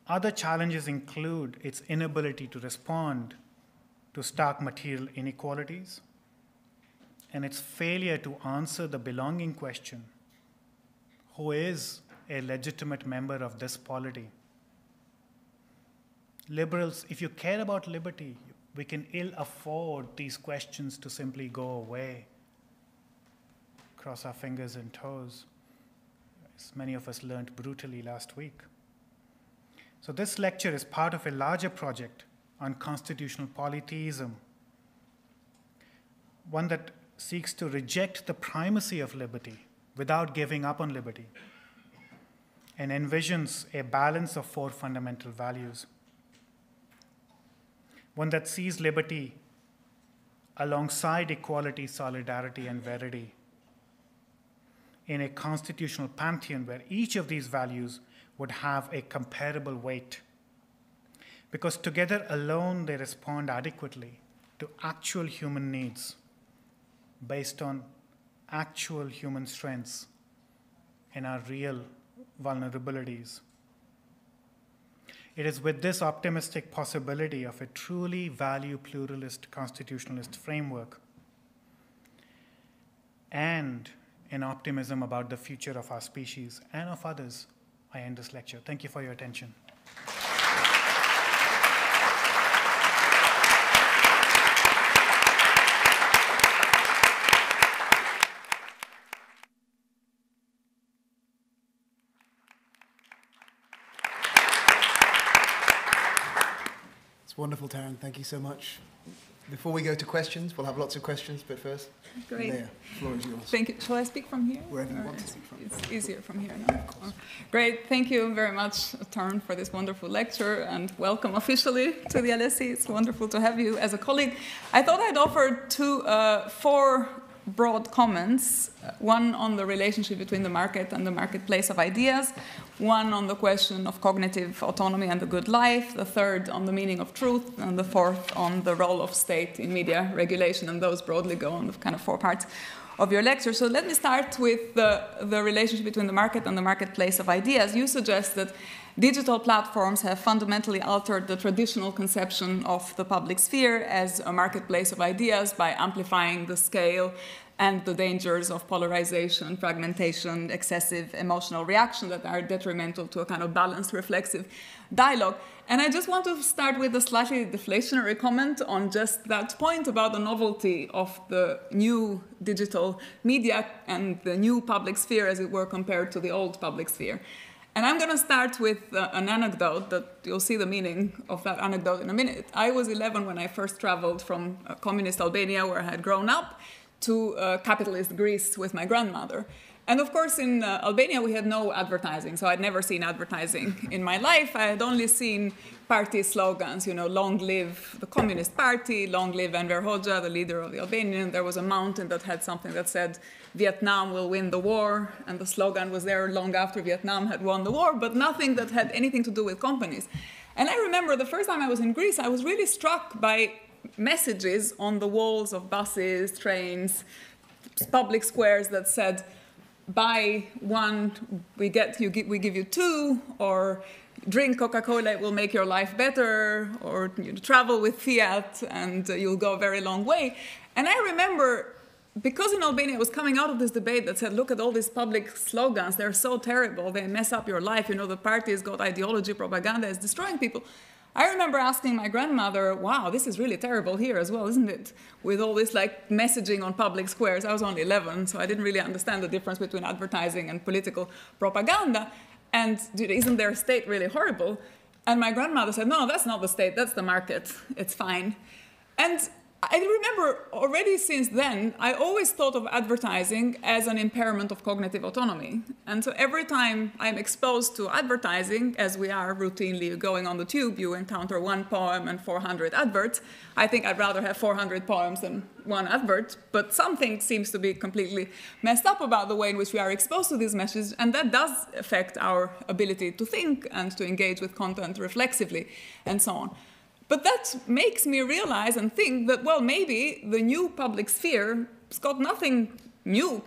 Other challenges include its inability to respond to stark material inequalities and its failure to answer the belonging question: who is a legitimate member of this polity? Liberals, if you care about liberty, we can ill afford these questions to simply go away, cross our fingers and toes, as many of us learned brutally last week. So this lecture is part of a larger project on constitutional polytheism, one that seeks to reject the primacy of liberty without giving up on liberty, and envisions a balance of four fundamental values. One that sees liberty alongside equality, solidarity, and verity in a constitutional pantheon where each of these values would have a comparable weight, because together alone they respond adequately to actual human needs based on actual human strengths and our real vulnerabilities. It is with this optimistic possibility of a truly value pluralist constitutionalist framework and an optimism about the future of our species and of others I end this lecture. Thank you for your attention. It's wonderful, Tarun. Thank you so much. Before we go to questions, we'll have lots of questions, but first, Great. Lea, the floor is yours. Thank you. Shall I speak from here? Wherever you want to speak from. It's easier from here. No? Of course. Great. Thank you very much, Tarun, for this wonderful lecture, and welcome officially to the LSE. It's wonderful to have you as a colleague. I thought I'd offer four broad comments, one on the relationship between the market and the marketplace of ideas, one on the question of cognitive autonomy and the good life, the third on the meaning of truth, and the fourth on the role of state in media regulation, and those broadly go on the kind of four parts of your lecture. So let me start with the relationship between the market and the marketplace of ideas. You suggest that digital platforms have fundamentally altered the traditional conception of the public sphere as a marketplace of ideas by amplifying the scale and the dangers of polarization, fragmentation, excessive emotional reaction that are detrimental to a kind of balanced, reflexive dialogue. And I just want to start with a slightly deflationary comment on just that point about the novelty of the new digital media and the new public sphere, as it were, compared to the old public sphere. And I'm going to start with an anecdote that you'll see the meaning of that anecdote in a minute. I was 11 when I first traveled from communist Albania, where I had grown up, to capitalist Greece with my grandmother. And of course, in Albania, we had no advertising, so I'd never seen advertising in my life. I had only seen party slogans, you know, long live the Communist Party, long live Enver Hoxha, the leader of the Albanian. There was a mountain that had something that said, Vietnam will win the war, and the slogan was there long after Vietnam had won the war, but nothing that had anything to do with companies. And I remember the first time I was in Greece, I was really struck by messages on the walls of buses, trains, public squares that said, buy one, we give you two, or drink Coca-Cola, it will make your life better, or travel with Fiat and you'll go a very long way. And I remember, because in Albania I was coming out of this debate that said, look at all these public slogans, they're so terrible, they mess up your life, you know, the party has got ideology, propaganda is destroying people. I remember asking my grandmother, wow, this is really terrible here as well, isn't it? With all this like messaging on public squares. I was only 11, so I didn't really understand the difference between advertising and political propaganda. And isn't their state really horrible? And my grandmother said, no, that's not the state, that's the market. It's fine. And I remember already since then, I always thought of advertising as an impairment of cognitive autonomy. And so every time I'm exposed to advertising, as we are routinely going on the tube, you encounter one poem and 400 adverts. I think I'd rather have 400 poems than one advert, but something seems to be completely messed up about the way in which we are exposed to these messages, and that does affect our ability to think and to engage with content reflexively, and so on. But that makes me realize and think that, well, maybe the new public sphere has got nothing new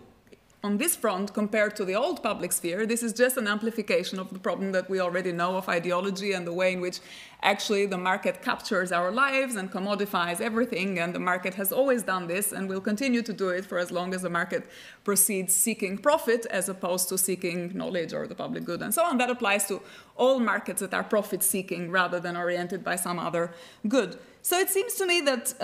on this front compared to the old public sphere. This is just an amplification of the problem that we already know of ideology and the way in which actually the market captures our lives and commodifies everything, and the market has always done this and will continue to do it for as long as the market proceeds seeking profit as opposed to seeking knowledge or the public good and so on. That applies to all markets that are profit-seeking rather than oriented by some other good. So it seems to me that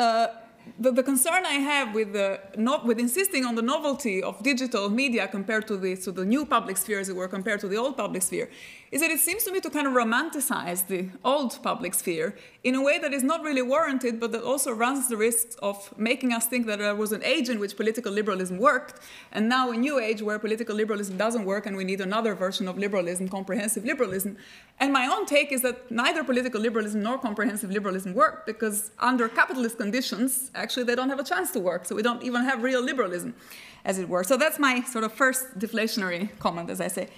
the concern I have with insisting on the novelty of digital media compared to the new public sphere, as it were, compared to the old public sphere, is that it seems to me to kind of romanticize the old public sphere in a way that is not really warranted, but that also runs the risk of making us think that there was an age in which political liberalism worked, and now a new age where political liberalism doesn't work and we need another version of liberalism, comprehensive liberalism. And my own take is that neither political liberalism nor comprehensive liberalism work, because under capitalist conditions, actually they don't have a chance to work, so we don't even have real liberalism, as it were. So that's my sort of first deflationary comment, as I say.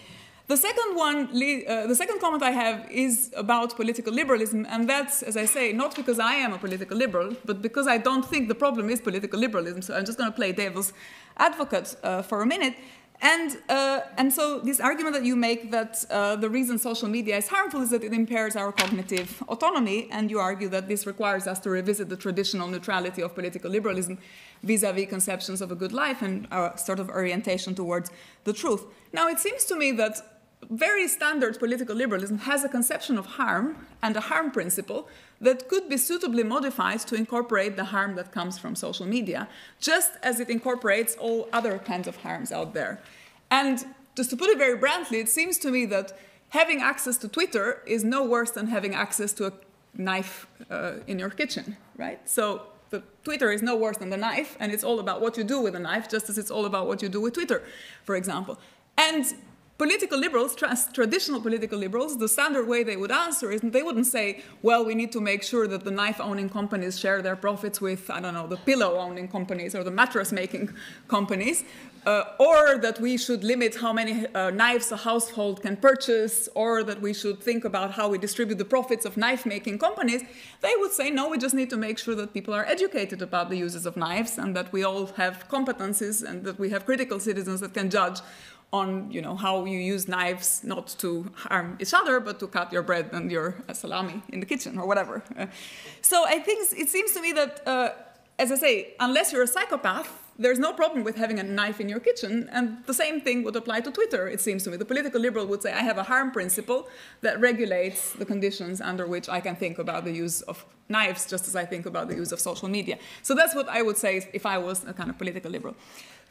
The second comment I have is about political liberalism, and that's, as I say, not because I am a political liberal, but because I don't think the problem is political liberalism. So I'm just going to play devil's advocate for a minute. And so this argument that you make that the reason social media is harmful is that it impairs our cognitive autonomy, and you argue that this requires us to revisit the traditional neutrality of political liberalism vis-à-vis conceptions of a good life and our sort of orientation towards the truth. Now, it seems to me that very standard political liberalism has a conception of harm and a harm principle that could be suitably modified to incorporate the harm that comes from social media, just as it incorporates all other kinds of harms out there. And just to put it very bluntly, it seems to me that having access to Twitter is no worse than having access to a knife in your kitchen, right? So the Twitter is no worse than the knife, and it's all about what you do with the knife, just as it's all about what you do with Twitter, for example. And political liberals, traditional political liberals, the standard way they would answer is they wouldn't say, well, we need to make sure that the knife-owning companies share their profits with, I don't know, the pillow-owning companies or the mattress-making companies, or that we should limit how many knives a household can purchase, or that we should think about how we distribute the profits of knife-making companies. They would say, no, we just need to make sure that people are educated about the uses of knives and that we all have competencies and that we have critical citizens that can judge on, you know, how you use knives not to harm each other, but to cut your bread and your salami in the kitchen or whatever. So I think it seems to me that, as I say, unless you're a psychopath, there's no problem with having a knife in your kitchen, and the same thing would apply to Twitter, it seems to me. The political liberal would say, I have a harm principle that regulates the conditions under which I can think about the use of knives, just as I think about the use of social media. So that's what I would say if I was a kind of political liberal.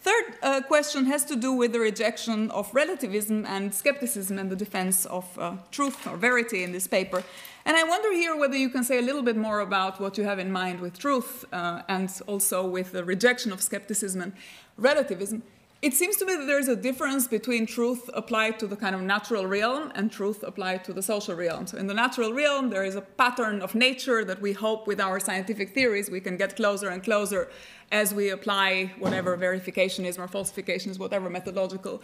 Third question has to do with the rejection of relativism and skepticism and the defense of truth or verity in this paper. And I wonder here whether you can say a little bit more about what you have in mind with truth and also with the rejection of skepticism and relativism. It seems to me that there is a difference between truth applied to the kind of natural realm and truth applied to the social realm. So in the natural realm, there is a pattern of nature that we hope with our scientific theories we can get closer and closer as we apply whatever verificationism or falsificationism, whatever methodological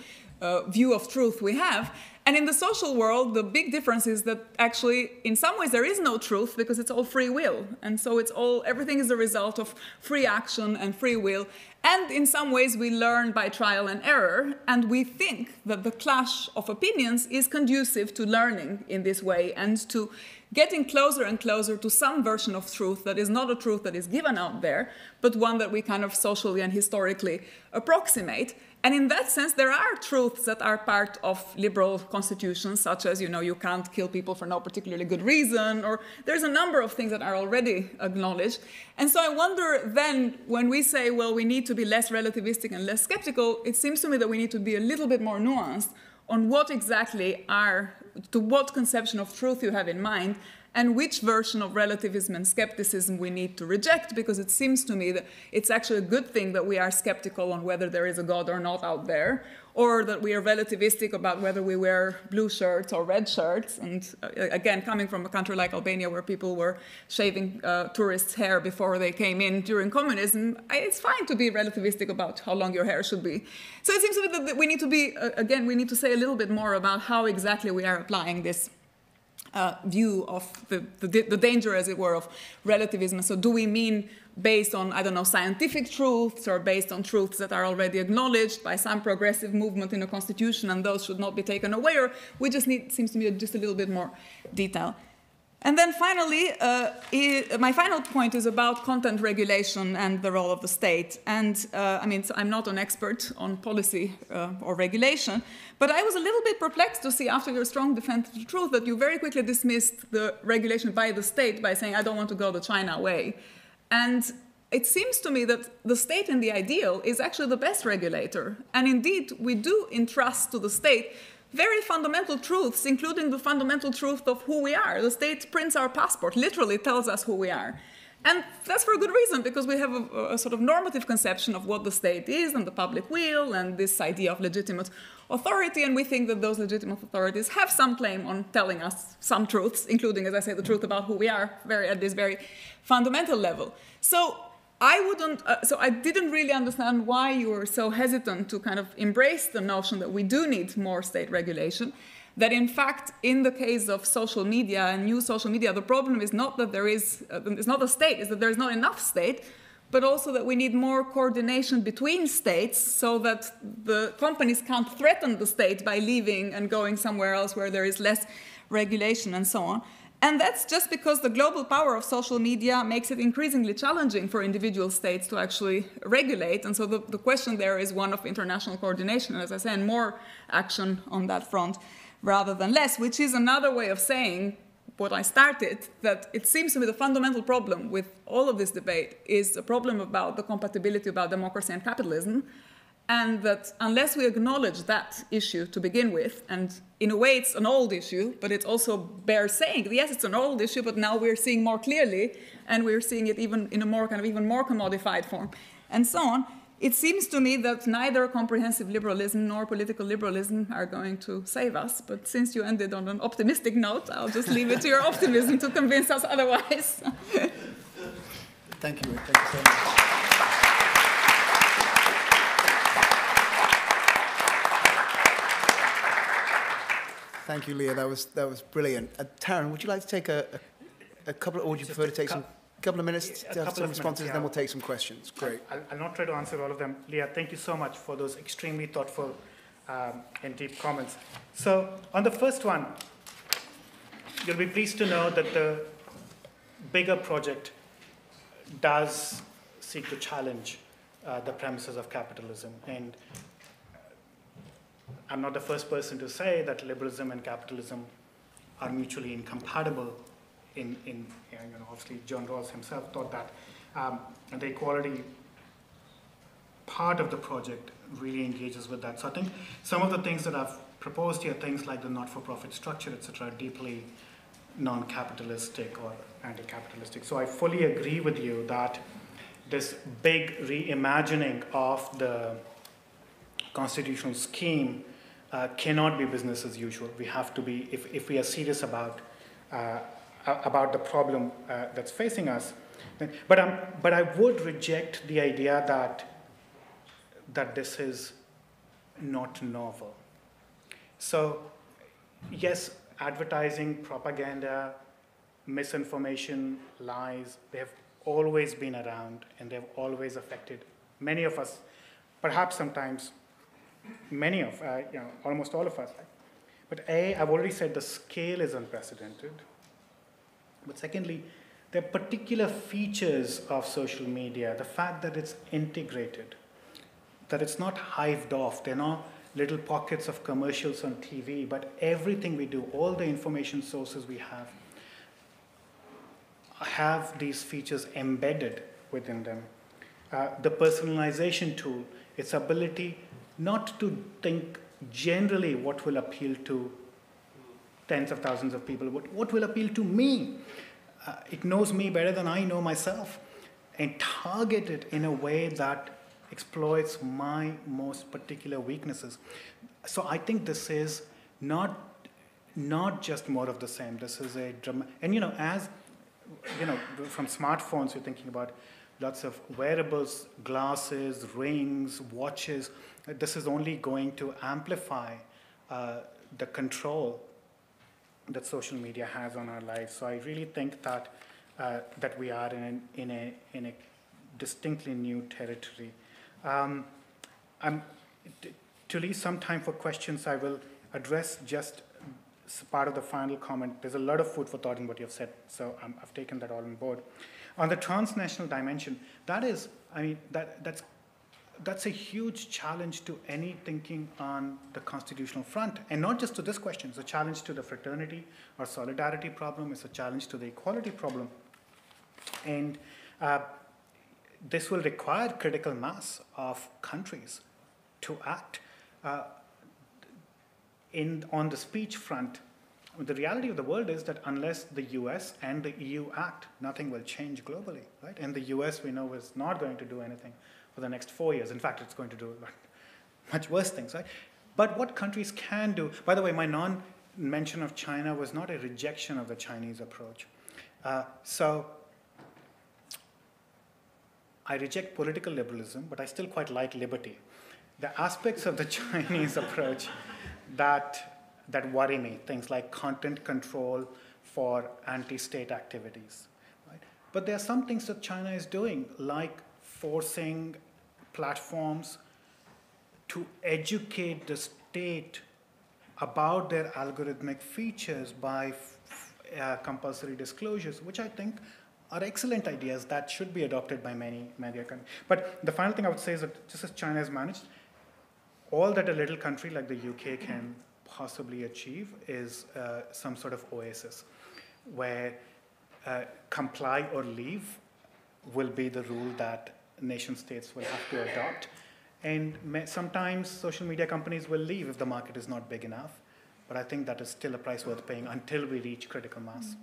view of truth we have. And in the social world, the big difference is that actually, in some ways, there is no truth because it's all free will. And so everything is the result of free action and free will. And in some ways, we learn by trial and error. And we think that the clash of opinions is conducive to learning in this way and to getting closer and closer to some version of truth that is not a truth that is given out there, but one that we kind of socially and historically approximate. And in that sense, there are truths that are part of liberal constitutions, such as, you can't kill people for no particularly good reason, or there's a number of things that are already acknowledged. And so I wonder then, when we say, well, we need to be less relativistic and less skeptical, it seems to me that we need to be a little bit more nuanced on what exactly to what conception of truth you have in mind, and which version of relativism and skepticism we need to reject, because it seems to me that it's actually a good thing that we are skeptical on whether there is a God or not out there, or that we are relativistic about whether we wear blue shirts or red shirts. And again, coming from a country like Albania, where people were shaving tourists' hair before they came in during communism, it's fine to be relativistic about how long your hair should be. So it seems to me that we need to be, again, we need to say a little bit more about how exactly we are applying this view of the danger, as it were, of relativism. So do we mean based on, I don't know, scientific truths, or based on truths that are already acknowledged by some progressive movement in a constitution, and those should not be taken away, or we just need, seems to me, just a little bit more detail. And then finally, my final point is about content regulation and the role of the state. And so I'm not an expert on policy or regulation, but I was a little bit perplexed to see, after your strong defense of the truth, that you very quickly dismissed the regulation by the state by saying, I don't want to go the China way. And it seems to me that the state in the ideal is actually the best regulator. And indeed, we do entrust to the state very fundamental truths, including the fundamental truth of who we are. The state prints our passport, literally tells us who we are. And that's for a good reason, because we have a sort of normative conception of what the state is and the public will and this idea of legitimate authority, and we think that those legitimate authorities have some claim on telling us some truths, including, as I say, the truth about who we are at this very fundamental level. So I didn't really understand why you were so hesitant to kind of embrace the notion that we do need more state regulation, that in fact, in the case of social media and new social media, the problem is not that it's not the state, it's that there's not enough state, but also that we need more coordination between states so that the companies can't threaten the state by leaving and going somewhere else where there is less regulation and so on. And that's just because the global power of social media makes it increasingly challenging for individual states to actually regulate. And so the question there is one of international coordination, and as I say, and more action on that front rather than less, which is another way of saying what I started, that it seems to me the fundamental problem with all of this debate is a problem about the compatibility about democracy and capitalism, and that unless we acknowledge that issue to begin with, and in a way it's an old issue, but it also bears saying, yes, it's an old issue, but now we're seeing more clearly, and we're seeing it even in a more kind of even more commodified form, and so on. It seems to me that neither comprehensive liberalism nor political liberalism are going to save us. But since you ended on an optimistic note, I'll just leave it to your optimism to convince us otherwise. Thank you. Thank you so much. Thank you, Lea. That was brilliant. Tarun, would you like to take a couple, or would you prefer to take some? Couple of minutes to have some responses, yeah. Then we'll take some questions. Great. I'll not try to answer all of them. Lea, thank you so much for those extremely thoughtful and deep comments. So on the first one, you'll be pleased to know that the bigger project does seek to challenge the premises of capitalism. And I'm not the first person to say that liberalism and capitalism are mutually incompatible. Obviously, John Rawls himself thought that. And the equality part of the project really engages with that. So I think some of the things that I've proposed here, things like the not-for-profit structure, etc., are deeply non-capitalistic or anti-capitalistic. So I fully agree with you that this big reimagining of the constitutional scheme cannot be business as usual. We have to be, if we are serious about the problem that's facing us. But I would reject the idea that this is not novel. So yes, advertising, propaganda, misinformation, lies, they have always been around and they've always affected many of us, perhaps sometimes many of, almost all of us. But I've already said the scale is unprecedented. But secondly, there are particular features of social media, the fact that it's integrated. that it's not hived off. They're not little pockets of commercials on TV, but everything we do, all the information sources we have these features embedded within them. The personalization tool, its ability not to think generally what will appeal to tens of thousands of people, but what will appeal to me. It knows me better than I know myself, and target it in a way that exploits my most particular weaknesses. So I think this is not just more of the same. This is a and as from smartphones, you're thinking about lots of wearables, glasses, rings, watches. This is only going to amplify the control that social media has on our lives. So I really think that that we are in a distinctly new territory. To leave some time for questions, I will address just part of the final comment. There's a lot of food for thought in what you've said, so I've taken that all on board. On the transnational dimension, that's a huge challenge to any thinking on the constitutional front, and not just to this question. It's a challenge to the fraternity or solidarity problem. It's a challenge to the equality problem, and this will require critical mass of countries to act. On the speech front, the reality of the world is that unless the US and the EU act, nothing will change globally, right? And the US, we know, is not going to do anything for the next 4 years. In fact, it's going to do much worse things, right? But what countries can do, by the way, my non-mention of China was not a rejection of the Chinese approach. So I reject political liberalism, but I still quite like liberty. The aspects of the Chinese approach that worry me, things like content control for anti-state activities, right? But there are some things that China is doing, like forcing platforms to educate the state about their algorithmic features by compulsory disclosures, which I think are excellent ideas that should be adopted by many countries. But the final thing I would say is that just as China has managed, all that a little country like the UK can possibly achieve is some sort of oasis where comply or leave will be the rule that nation states will have to adopt. And sometimes social media companies will leave if the market is not big enough. But I think that is still a price worth paying until we reach critical mass.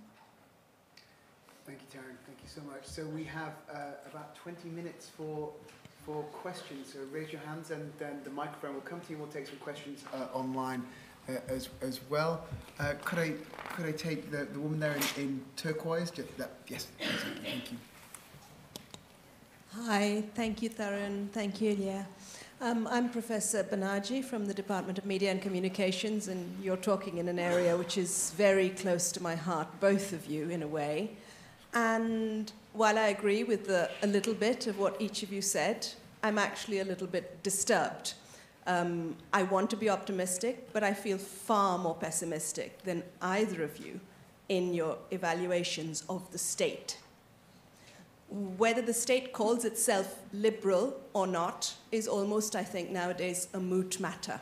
Thank you, Tarun. Thank you so much. So we have about 20 minutes for questions. So raise your hands, and then the microphone will come to you. We'll take some questions online as well. Could I take the woman there in turquoise? Yes. Thank you. Hi, thank you, Tarun. Thank you, Lea. I'm Professor Banerjee from the Department of Media and Communications, and you're talking in an area which is very close to my heart, both of you, in a way. And while I agree with a little bit of what each of you said, I'm actually a little bit disturbed. I want to be optimistic, but I feel far more pessimistic than either of you in your evaluations of the state. Whether the state calls itself liberal or not is almost, I think, nowadays a moot matter.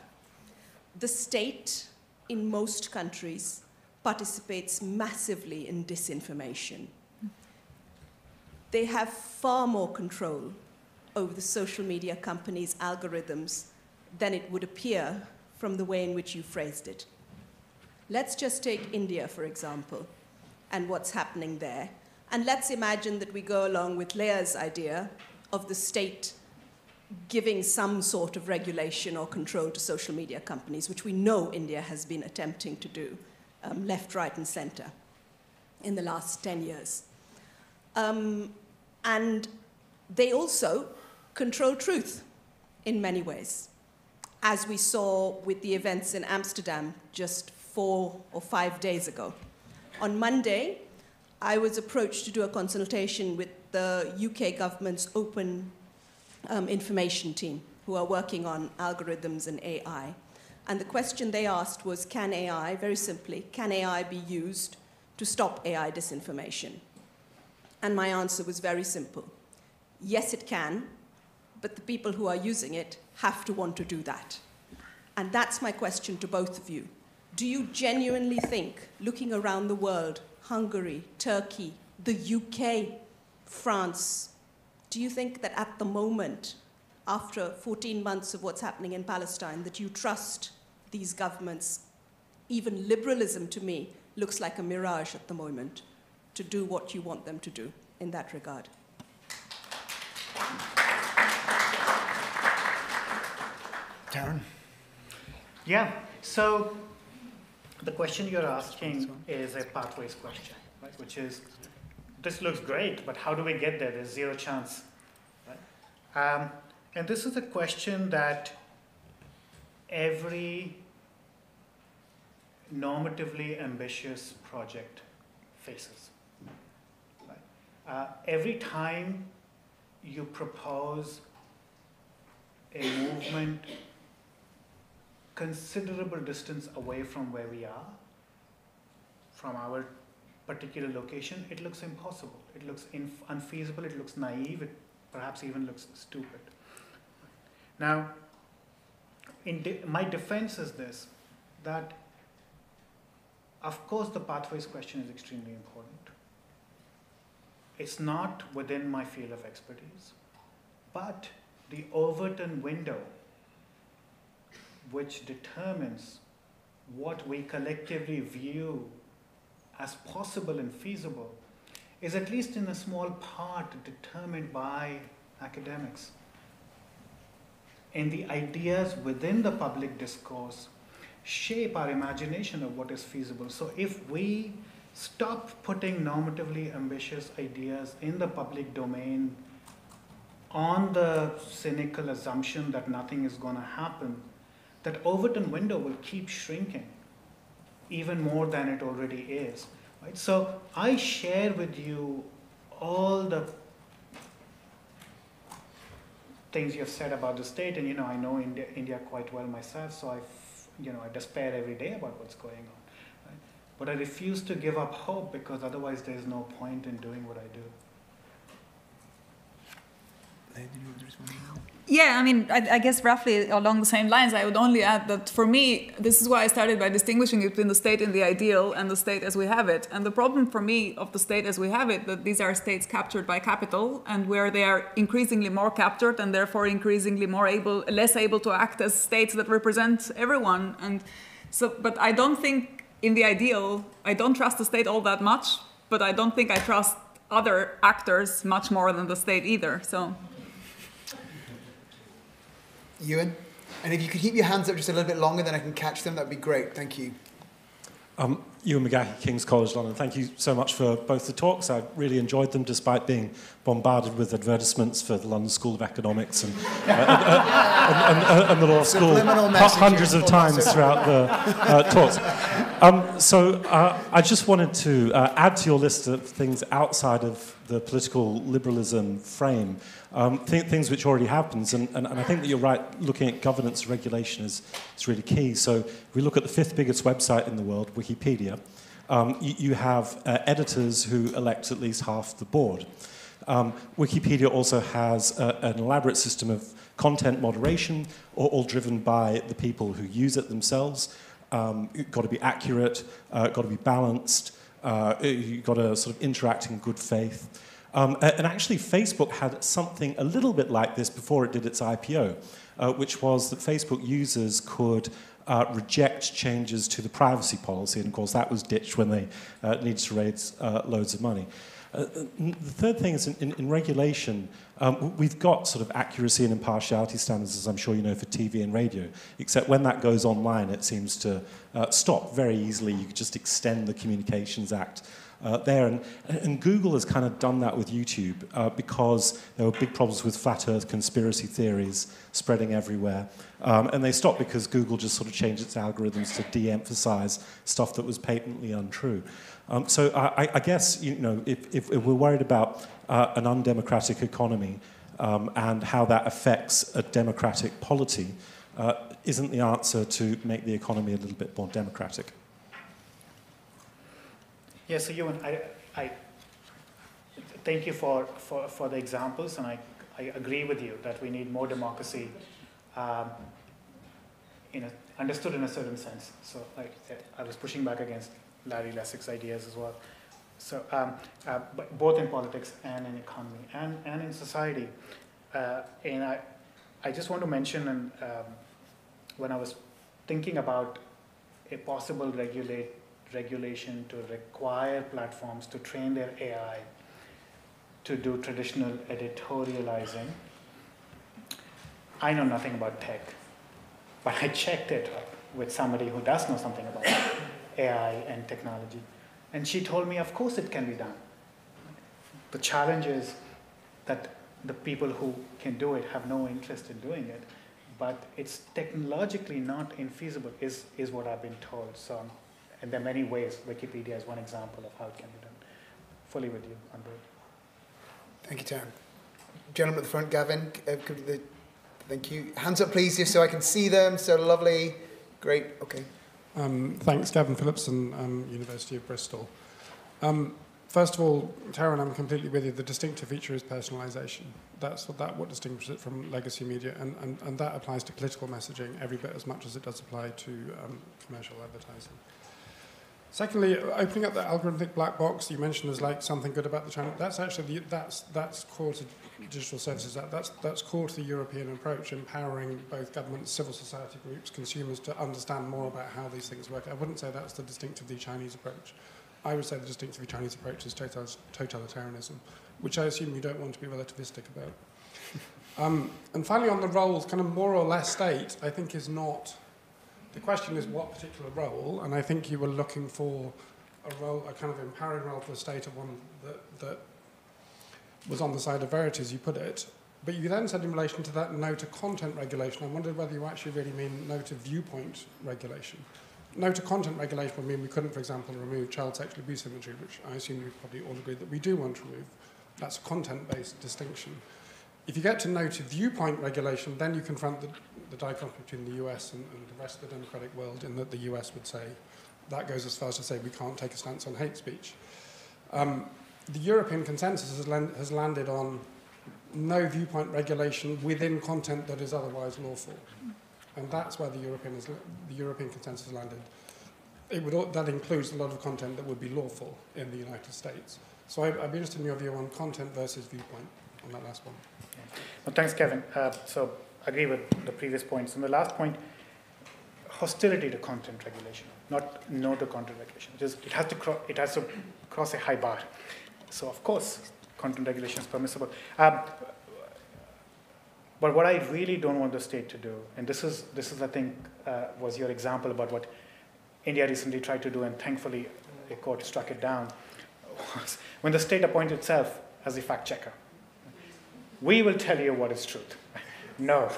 The state, in most countries, participates massively in disinformation. They have far more control over the social media companies' algorithms than it would appear from the way in which you phrased it. Let's just take India, for example, and what's happening there. And let's imagine that we go along with Lea's idea of the state giving some sort of regulation or control to social media companies, which we know India has been attempting to do, left, right, and center in the last 10 years. And they also control truth in many ways, as we saw with the events in Amsterdam just 4 or 5 days ago. On Monday, I was approached to do a consultation with the UK government's open information team, who are working on algorithms and AI. And the question they asked was, can AI, very simply, can AI be used to stop AI disinformation? And my answer was very simple. Yes, it can, but the people who are using it have to want to do that. And that's my question to both of you. Do you genuinely think, looking around the world, Hungary, Turkey, the UK, France, do you think that at the moment, after 14 months of what's happening in Palestine, that you trust these governments? Even liberalism, to me, looks like a mirage at the moment, to do what you want them to do in that regard. Tarun? Yeah, so the question you're asking is a pathways question, right? Which is, this looks great, but how do we get there? There's zero chance, right? And this is a question that every normatively ambitious project faces. Right? Every time you propose a movement considerable distance away from where we are, from our particular location, it looks impossible. It looks unfeasible, it looks naive, it perhaps even looks stupid. Now, my defense is this, that of course the pathways question is extremely important. It's not within my field of expertise, but the Overton window, which determines what we collectively view as possible and feasible, is at least in a small part determined by academics. And the ideas within the public discourse shape our imagination of what is feasible. So if we stop putting normatively ambitious ideas in the public domain on the cynical assumption that nothing is going to happen, that Overton window will keep shrinking even more than it already is. Right? So I share with you all the things you've said about the state, and I know India quite well myself, so I despair every day about what's going on. Right? But I refuse to give up hope, because otherwise there's no point in doing what I do. Yeah, I mean, I guess roughly along the same lines, I would only add that for me, this is why I started by distinguishing between the state in the ideal and the state as we have it. And the problem for me of the state as we have it, that these are states captured by capital, and where they are increasingly more captured and therefore increasingly less able to act as states that represent everyone. And so, but I don't think in the ideal, I don't trust the state all that much, but I don't think I trust other actors much more than the state either. So. Ewan? And if you could keep your hands up just a little bit longer, then I can catch them, that would be great. Thank you. Ewan McGahey, King's College London. Thank you so much for both the talks. I really enjoyed them, despite being bombarded with advertisements for the London School of Economics and the law school hundreds of times throughout the talks. So I just wanted to add to your list of things outside of the political liberalism frame, things which already happens, and I think that you're right, looking at governance regulation is really key. So if we look at the 5th biggest website in the world, Wikipedia, you have editors who elect at least half the board. Wikipedia also has an elaborate system of content moderation, all driven by the people who use it themselves. You've got to be accurate, got to be balanced, you've got to sort of interact in good faith. And actually, Facebook had something a little bit like this before it did its IPO, which was that Facebook users could reject changes to the privacy policy, and of course that was ditched when they needed to raise loads of money. The third thing is in regulation, we've got sort of accuracy and impartiality standards, as I'm sure you know, for TV and radio, except when that goes online, it seems to stop very easily. You could just extend the Communications Act there. And Google has kind of done that with YouTube because there were big problems with flat earth conspiracy theories spreading everywhere. And they stopped because Google just sort of changed its algorithms to de-emphasize stuff that was patently untrue. So I guess, if we're worried about an undemocratic economy and how that affects a democratic polity, isn't the answer to make the economy a little bit more democratic? Yeah, so Ewan, I thank you for the examples, and I agree with you that we need more democracy, understood in a certain sense. So like I was pushing back against Larry Lessig's ideas as well. So but both in politics and in economy and in society. And I just want to mention, and when I was thinking about a possible regulation to require platforms to train their AI to do traditional editorializing, I know nothing about tech, but I checked it up with somebody who does know something about AI and technology. And she told me, of course it can be done. The challenge is that the people who can do it have no interest in doing it, but it's technologically not infeasible, is what I've been told. So, and there are many ways. Wikipedia is one example of how it can be done. Fully with you on board. Thank you, Tarun. Gentleman at the front, Gavin, thank you. Hands up, please, just so I can see them. So lovely. Great. Okay. Thanks, Gavin Phillipson, University of Bristol. First of all, Tarun, I'm completely with you. The distinctive feature is personalisation. That's what distinguishes it from legacy media, and that applies to political messaging every bit as much as it does apply to commercial advertising. Secondly, opening up the algorithmic black box you mentioned as like something good about the channel. That's actually that's core to Digital Services Act. That's core to the European approach, empowering both governments, civil society groups, consumers to understand more about how these things work. I wouldn't say that's the distinctively Chinese approach. I would say the distinctively Chinese approach is totalitarianism, which I assume you don't want to be relativistic about. And finally, on the roles, kind of more or less state, I think is not. The question is what particular role, and I think you were looking for a role, a kind of empowering role for the state, of one that was on the side of verity, as you put it. But you then said in relation to that no to content regulation, I wondered whether you actually really mean no to viewpoint regulation. No to content regulation would mean we couldn't, for example, remove child sexual abuse imagery, which I assume you probably all agree that we do want to remove. That's a content-based distinction. If you get to no to viewpoint regulation, then you confront the dichotomy between the US and the rest of the democratic world, in that the US would say, that goes as far as to say we can't take a stance on hate speech. The European consensus has landed on no viewpoint regulation within content that is otherwise lawful. And that's where the European consensus landed. That includes a lot of content that would be lawful in the United States. So I'd be interested in your view on content versus viewpoint on that last one. Well, thanks, Kevin. So I agree with the previous points. And the last point, hostility to content regulation, not no to content regulation. It has to cross a high bar. So of course, content regulation is permissible. But what I really don't want the state to do, and this is I think, was your example about what India recently tried to do, and thankfully a court struck it down, was when the state appoints itself as a fact checker. We will tell you what is truth. No.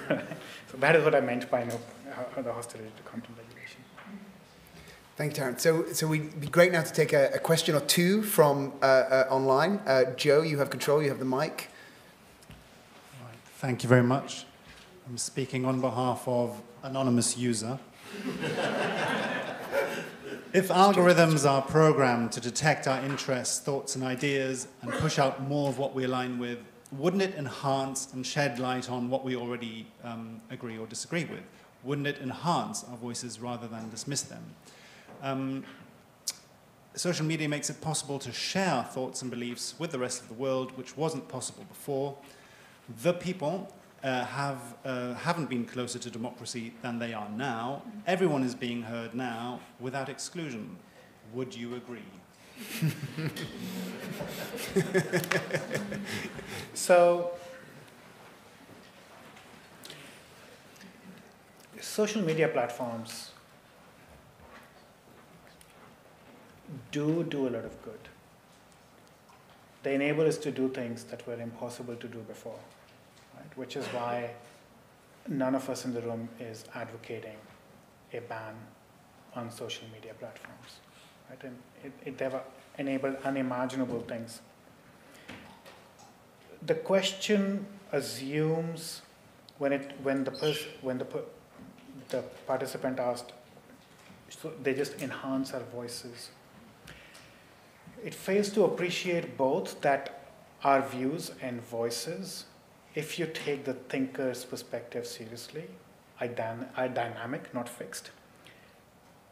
So that is what I meant by no, the hostility to content regulation. Thank you, Tarun. So we'd be great now to take a question or two from online. Joe, you have control, you have the mic. Right. Thank you very much. I'm speaking on behalf of anonymous user. If algorithms are programmed to detect our interests, thoughts, and ideas and push out more of what we align with, wouldn't it enhance and shed light on what we already agree or disagree with? Wouldn't it enhance our voices rather than dismiss them? Social media makes it possible to share our thoughts and beliefs with the rest of the world, which wasn't possible before. The people haven't been closer to democracy than they are now. Everyone is being heard now without exclusion. Would you agree? So, social media platforms do a lot of good. They enable us to do things that were impossible to do before, right? Which is why none of us in the room is advocating a ban on social media platforms, right? And they've enabled unimaginable things. The question assumes when the participant asked, so they just enhance our voices. It fails to appreciate both that our views and voices, if you take the thinker's perspective seriously, are dynamic, not fixed,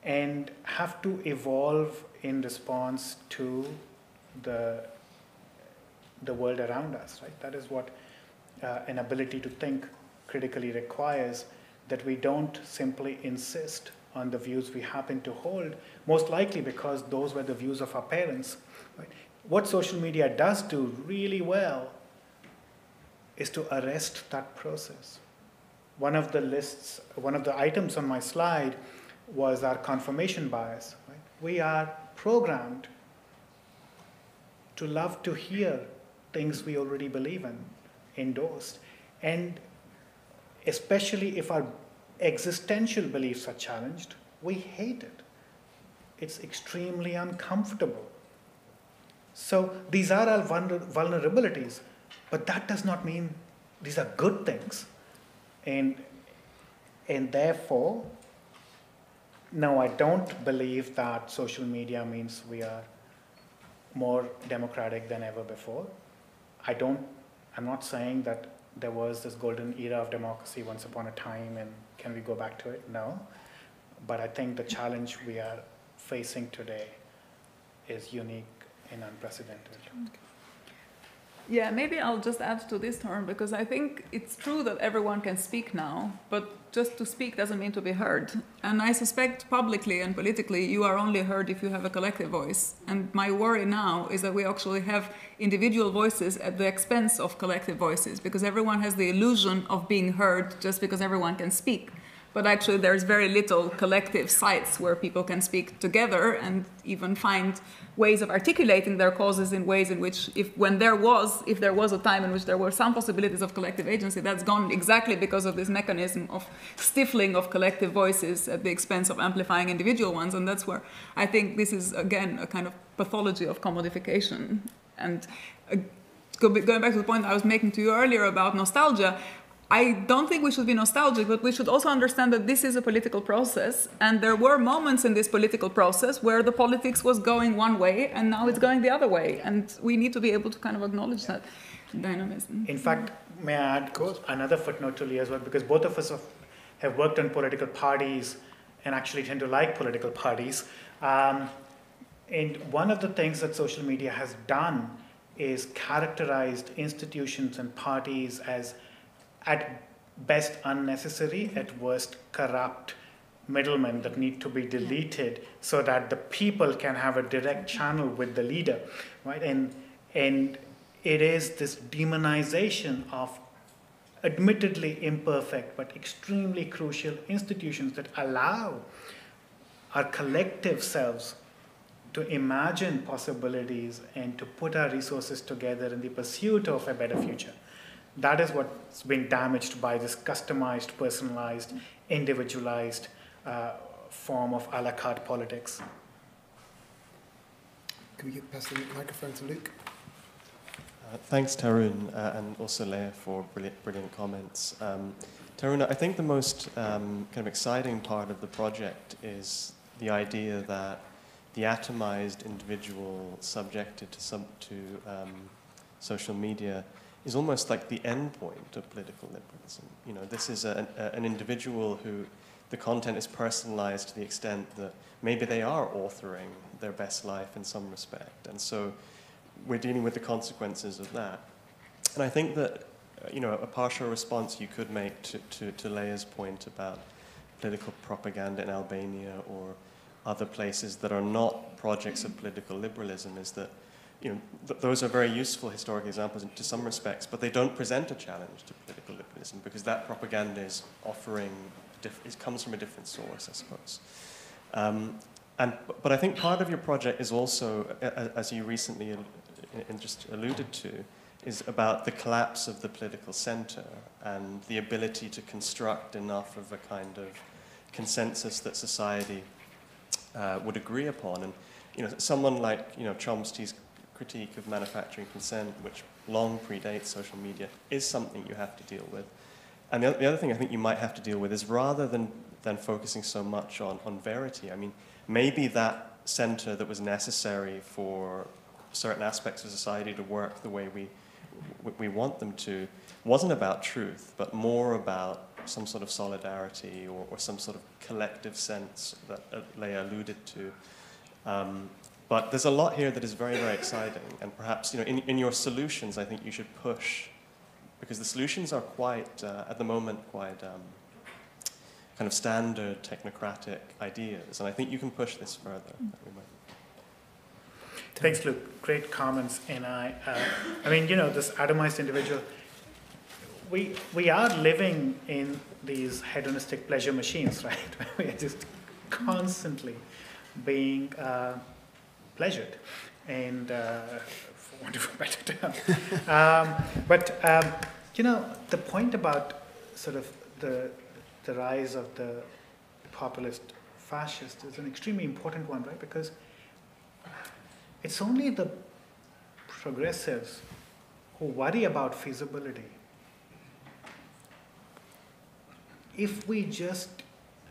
and have to evolve in response to the world around us, right? That is what an ability to think critically requires, that we don't simply insist on the views we happen to hold, most likely because those were the views of our parents. Right? What social media does do really well is to arrest that process. One of the items on my slide was our confirmation bias. Right? We are programmed to love to hear things we already believe in, endorsed. And especially if our existential beliefs are challenged, we hate it. It's extremely uncomfortable. So these are our vulnerabilities, but that does not mean these are good things. And therefore, no, I don't believe that social media means we are more democratic than ever before. I'm not saying that there was this golden era of democracy once upon a time and can we go back to it? No. But I think the challenge we are facing today is unique and unprecedented. Yeah, maybe I'll just add to this term, because I think it's true that everyone can speak now, but just to speak doesn't mean to be heard. And I suspect publicly and politically you are only heard if you have a collective voice. And my worry now is that we actually have individual voices at the expense of collective voices, because everyone has the illusion of being heard just because everyone can speak. But actually there's very little collective sites where people can speak together and even find ways of articulating their causes in ways in which, if there was a time in which there were some possibilities of collective agency, that's gone exactly because of this mechanism of stifling of collective voices at the expense of amplifying individual ones. And that's where I think this is, again, a kind of pathology of commodification. And going back to the point I was making to you earlier about nostalgia, I don't think we should be nostalgic, but we should also understand that this is a political process, and there were moments in this political process where the politics was going one way, and now it's going the other way, and we need to be able to kind of acknowledge that dynamism. In fact, may I add another footnote to Lea as well, because both of us have worked on political parties and actually tend to like political parties. And one of the things that social media has done is characterized institutions and parties as at best unnecessary, at worst corrupt middlemen that need to be deleted so that the people can have a direct channel with the leader, right? And it is this demonization of admittedly imperfect but extremely crucial institutions that allow our collective selves to imagine possibilities and to put our resources together in the pursuit of a better future. That is what's been damaged by this customized, personalized, individualized form of a la carte politics. Can we pass the microphone to Luke? Thanks, Tarun, and also Lea for brilliant comments. Tarun, I think the most kind of exciting part of the project is the idea that the atomized individual subjected to social media is almost like the end point of political liberalism. You know, this is an individual who the content is personalized to the extent that maybe they are authoring their best life in some respect. And so we're dealing with the consequences of that. And I think that, you know, a partial response you could make to Lea's point about political propaganda in Albania or other places that are not projects of political liberalism is that, you know, those are very useful historic examples to some respects, but they don't present a challenge to political liberalism because that propaganda is offering, it comes from a different source, I suppose. But I think part of your project is also, as you recently just alluded to, is about the collapse of the political center and the ability to construct enough of a kind of consensus that society would agree upon. And, you know, someone like, you know, Chomsky's critique of manufacturing consent, which long predates social media, is something you have to deal with. And the other thing I think you might have to deal with is rather than focusing so much on verity, I mean, maybe that center that was necessary for certain aspects of society to work the way we want them to wasn't about truth, but more about some sort of solidarity or some sort of collective sense that Lea alluded to. But there's a lot here that is very, very exciting, and perhaps in your solutions, I think you should push, because the solutions are quite, at the moment, quite kind of standard technocratic ideas, and I think you can push this further. Thanks, Luke. Great comments. And I mean, this atomized individual, we are living in these hedonistic pleasure machines, right? We are just constantly being pleasured, and for want of a better term. But the point about sort of the rise of the populist fascist is an extremely important one, right? Because it's only the progressives who worry about feasibility. If we just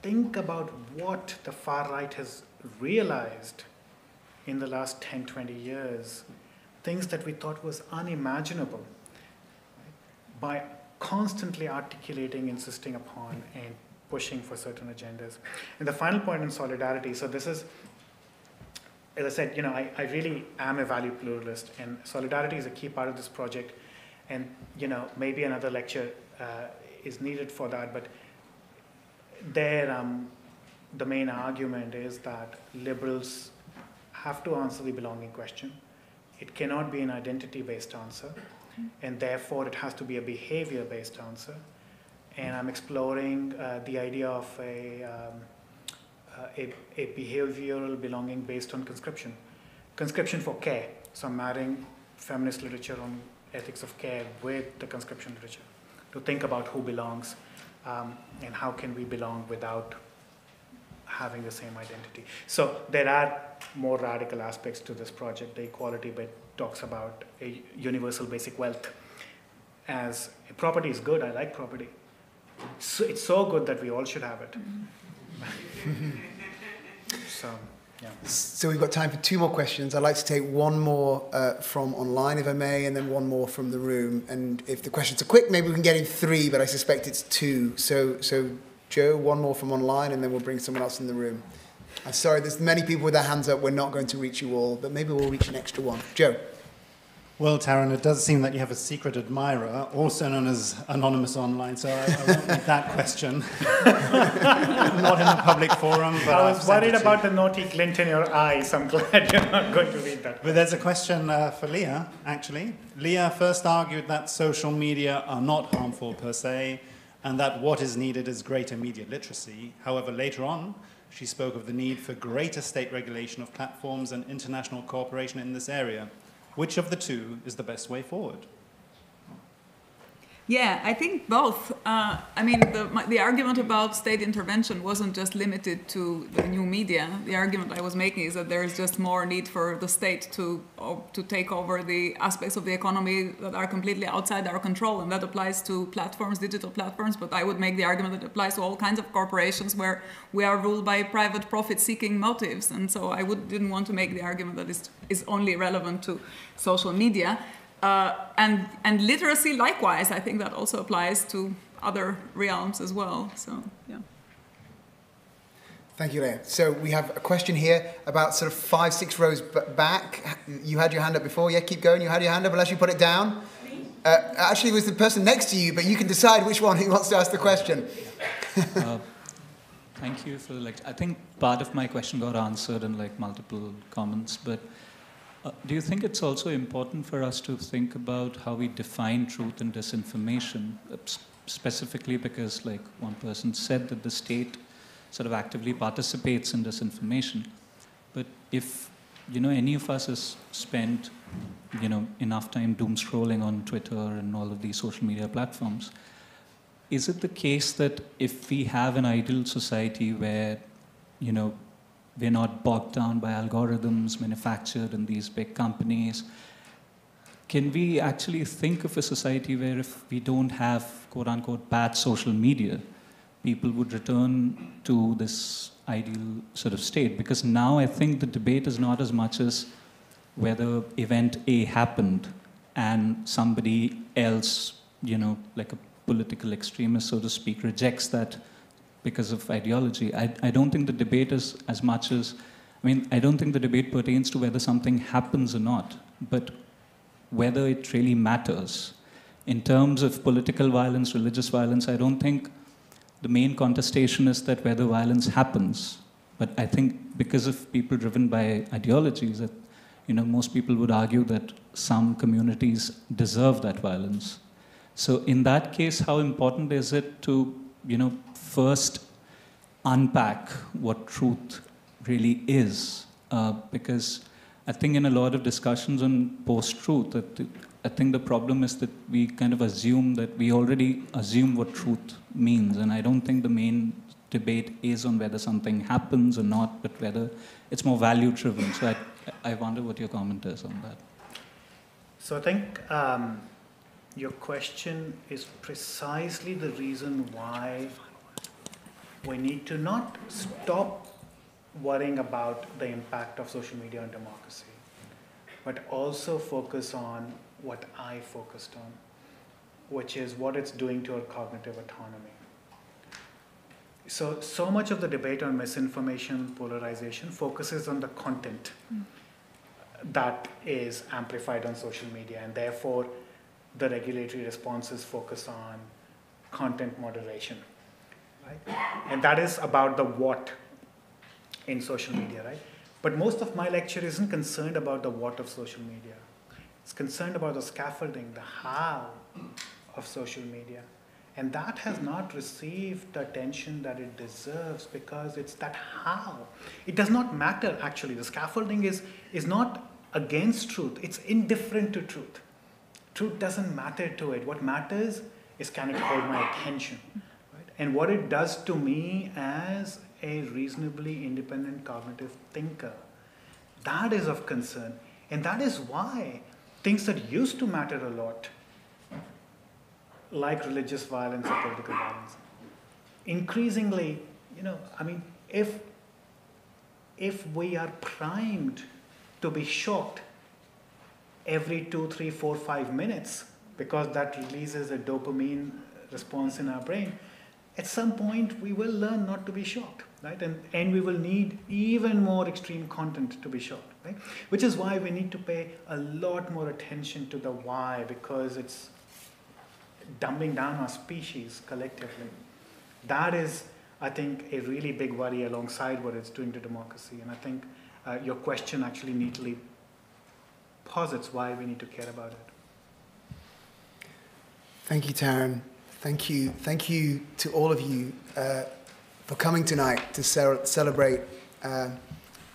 think about what the far right has realized in the last 10, 20 years, things that we thought was unimaginable, by constantly articulating, insisting upon, and pushing for certain agendas. And the final point on solidarity, so this is, as I said, I really am a value pluralist, and solidarity is a key part of this project. And maybe another lecture is needed for that, but there, the main argument is that liberals have to answer the belonging question. It cannot be an identity-based answer, and therefore it has to be a behavior-based answer. And I'm exploring the idea of a behavioral belonging based on conscription. Conscription for care. So I'm marrying feminist literature on ethics of care with the conscription literature to think about who belongs and how can we belong without having the same identity. So there are more radical aspects to this project. The equality bit talks about a universal basic wealth as property is good. I like property. So it's so good that we all should have it. So, yeah. So we've got time for 2 more questions. I'd like to take one more from online, if I may, and then one more from the room. And if the questions are quick, maybe we can get in 3, but I suspect it's 2. So Joe, one more from online, and then we'll bring someone else in the room. I'm sorry, there's many people with their hands up. We're not going to reach you all, but maybe we'll reach an extra one. Joe. Well, Tarun, it does seem that you have a secret admirer, also known as Anonymous Online, so I won't read that question. Not in a public forum, but I was worried about the naughty glint in your eyes. I'm glad you're not going to read that. But there's a question for Lea, actually. Lea first argued that social media are not harmful per se, and that what is needed is greater media literacy. However, later on, she spoke of the need for greater state regulation of platforms and international cooperation in this area. Which of the 2 is the best way forward? Yeah, I think both. I mean, the argument about state intervention wasn't just limited to the new media. The argument I was making is that there is just more need for the state to take over the aspects of the economy that are completely outside our control, and that applies to platforms, digital platforms, but I would make the argument that it applies to all kinds of corporations where we are ruled by private profit-seeking motives, and so I didn't want to make the argument that is only relevant to social media. And literacy, likewise, I think that also applies to other realms as well. So, yeah. Thank you, Lea. So we have a question here about sort of 5, 6 rows back. You had your hand up before. Yeah, keep going. You had your hand up unless you put it down. Actually, it was the person next to you, but you can decide which one who wants to ask the question. Thank you for the lecture. I think part of my question got answered in multiple comments, but do you think it's also important for us to think about how we define truth and disinformation, specifically because, one person said that the state sort of actively participates in disinformation, but if, any of us has spent, enough time doom scrolling on Twitter and all of these social media platforms, is it the case that if we have an ideal society where, we're not bogged down by algorithms manufactured in these big companies, can we actually think of a society where if we don't have, quote-unquote, bad social media, people would return to this ideal sort of state? Because now I think the debate is not as much as whether event A happened and somebody else, like a political extremist, so to speak, rejects that because of ideology. I don't think the debate is as much as, I don't think the debate pertains to whether something happens or not, but whether it really matters. In terms of political violence, religious violence, I don't think the main contestation is that whether violence happens. But I think because of people driven by ideologies, that most people would argue that some communities deserve that violence. So in that case, how important is it to, first unpack what truth really is? Because I think in a lot of discussions on post-truth, I think the problem is that we kind of we already assume what truth means. And I don't think the main debate is on whether something happens or not, but whether it's more value-driven. So I wonder what your comment is on that. So I think your question is precisely the reason why we need to not stop worrying about the impact of social media on democracy, but also focus on what I focused on, which is what it's doing to our cognitive autonomy. So much of the debate on misinformation, polarization focuses on the content that is amplified on social media, and therefore the regulatory responses focus on content moderation, right? And that is about the what in social media, right? But most of my lecture isn't concerned about the what of social media. It's concerned about the scaffolding, the how of social media. And that has not received the attention that it deserves because it's that how. It does not matter, actually. The scaffolding is not against truth. It's indifferent to truth. Truth doesn't matter to it. What matters is, can it hold my attention? Right? And what it does to me as a reasonably independent cognitive thinker. That is of concern. And that is why things that used to matter a lot, like religious violence or political violence, increasingly, if we are primed to be shocked every 2, 3, 4, 5 minutes, because that releases a dopamine response in our brain, at some point we will learn not to be shocked, right? And we will need even more extreme content to be shocked, right? Which is why we need to pay a lot more attention to the why, because it's dumbing down our species collectively. That is, I think, a really big worry alongside what it's doing to democracy. And I think your question actually neatly posits why we need to care about it. Thank you, Tarun. Thank you to all of you for coming tonight to celebrate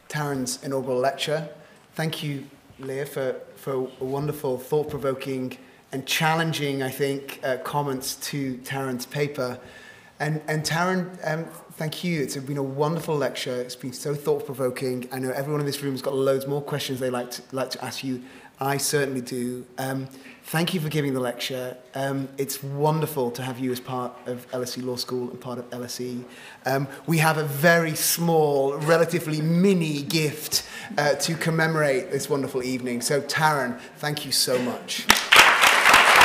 Tarun's inaugural lecture. Thank you, Lea, for a wonderful, thought-provoking and challenging, I think, comments to Tarun's paper. And Tarun, thank you. It's been a wonderful lecture. It's been so thought-provoking. I know everyone in this room has got loads more questions they'd like to ask you. I certainly do. Thank you for giving the lecture. It's wonderful to have you as part of LSE Law School and part of LSE. We have a very small, relatively mini gift to commemorate this wonderful evening. So Tarun, thank you so much.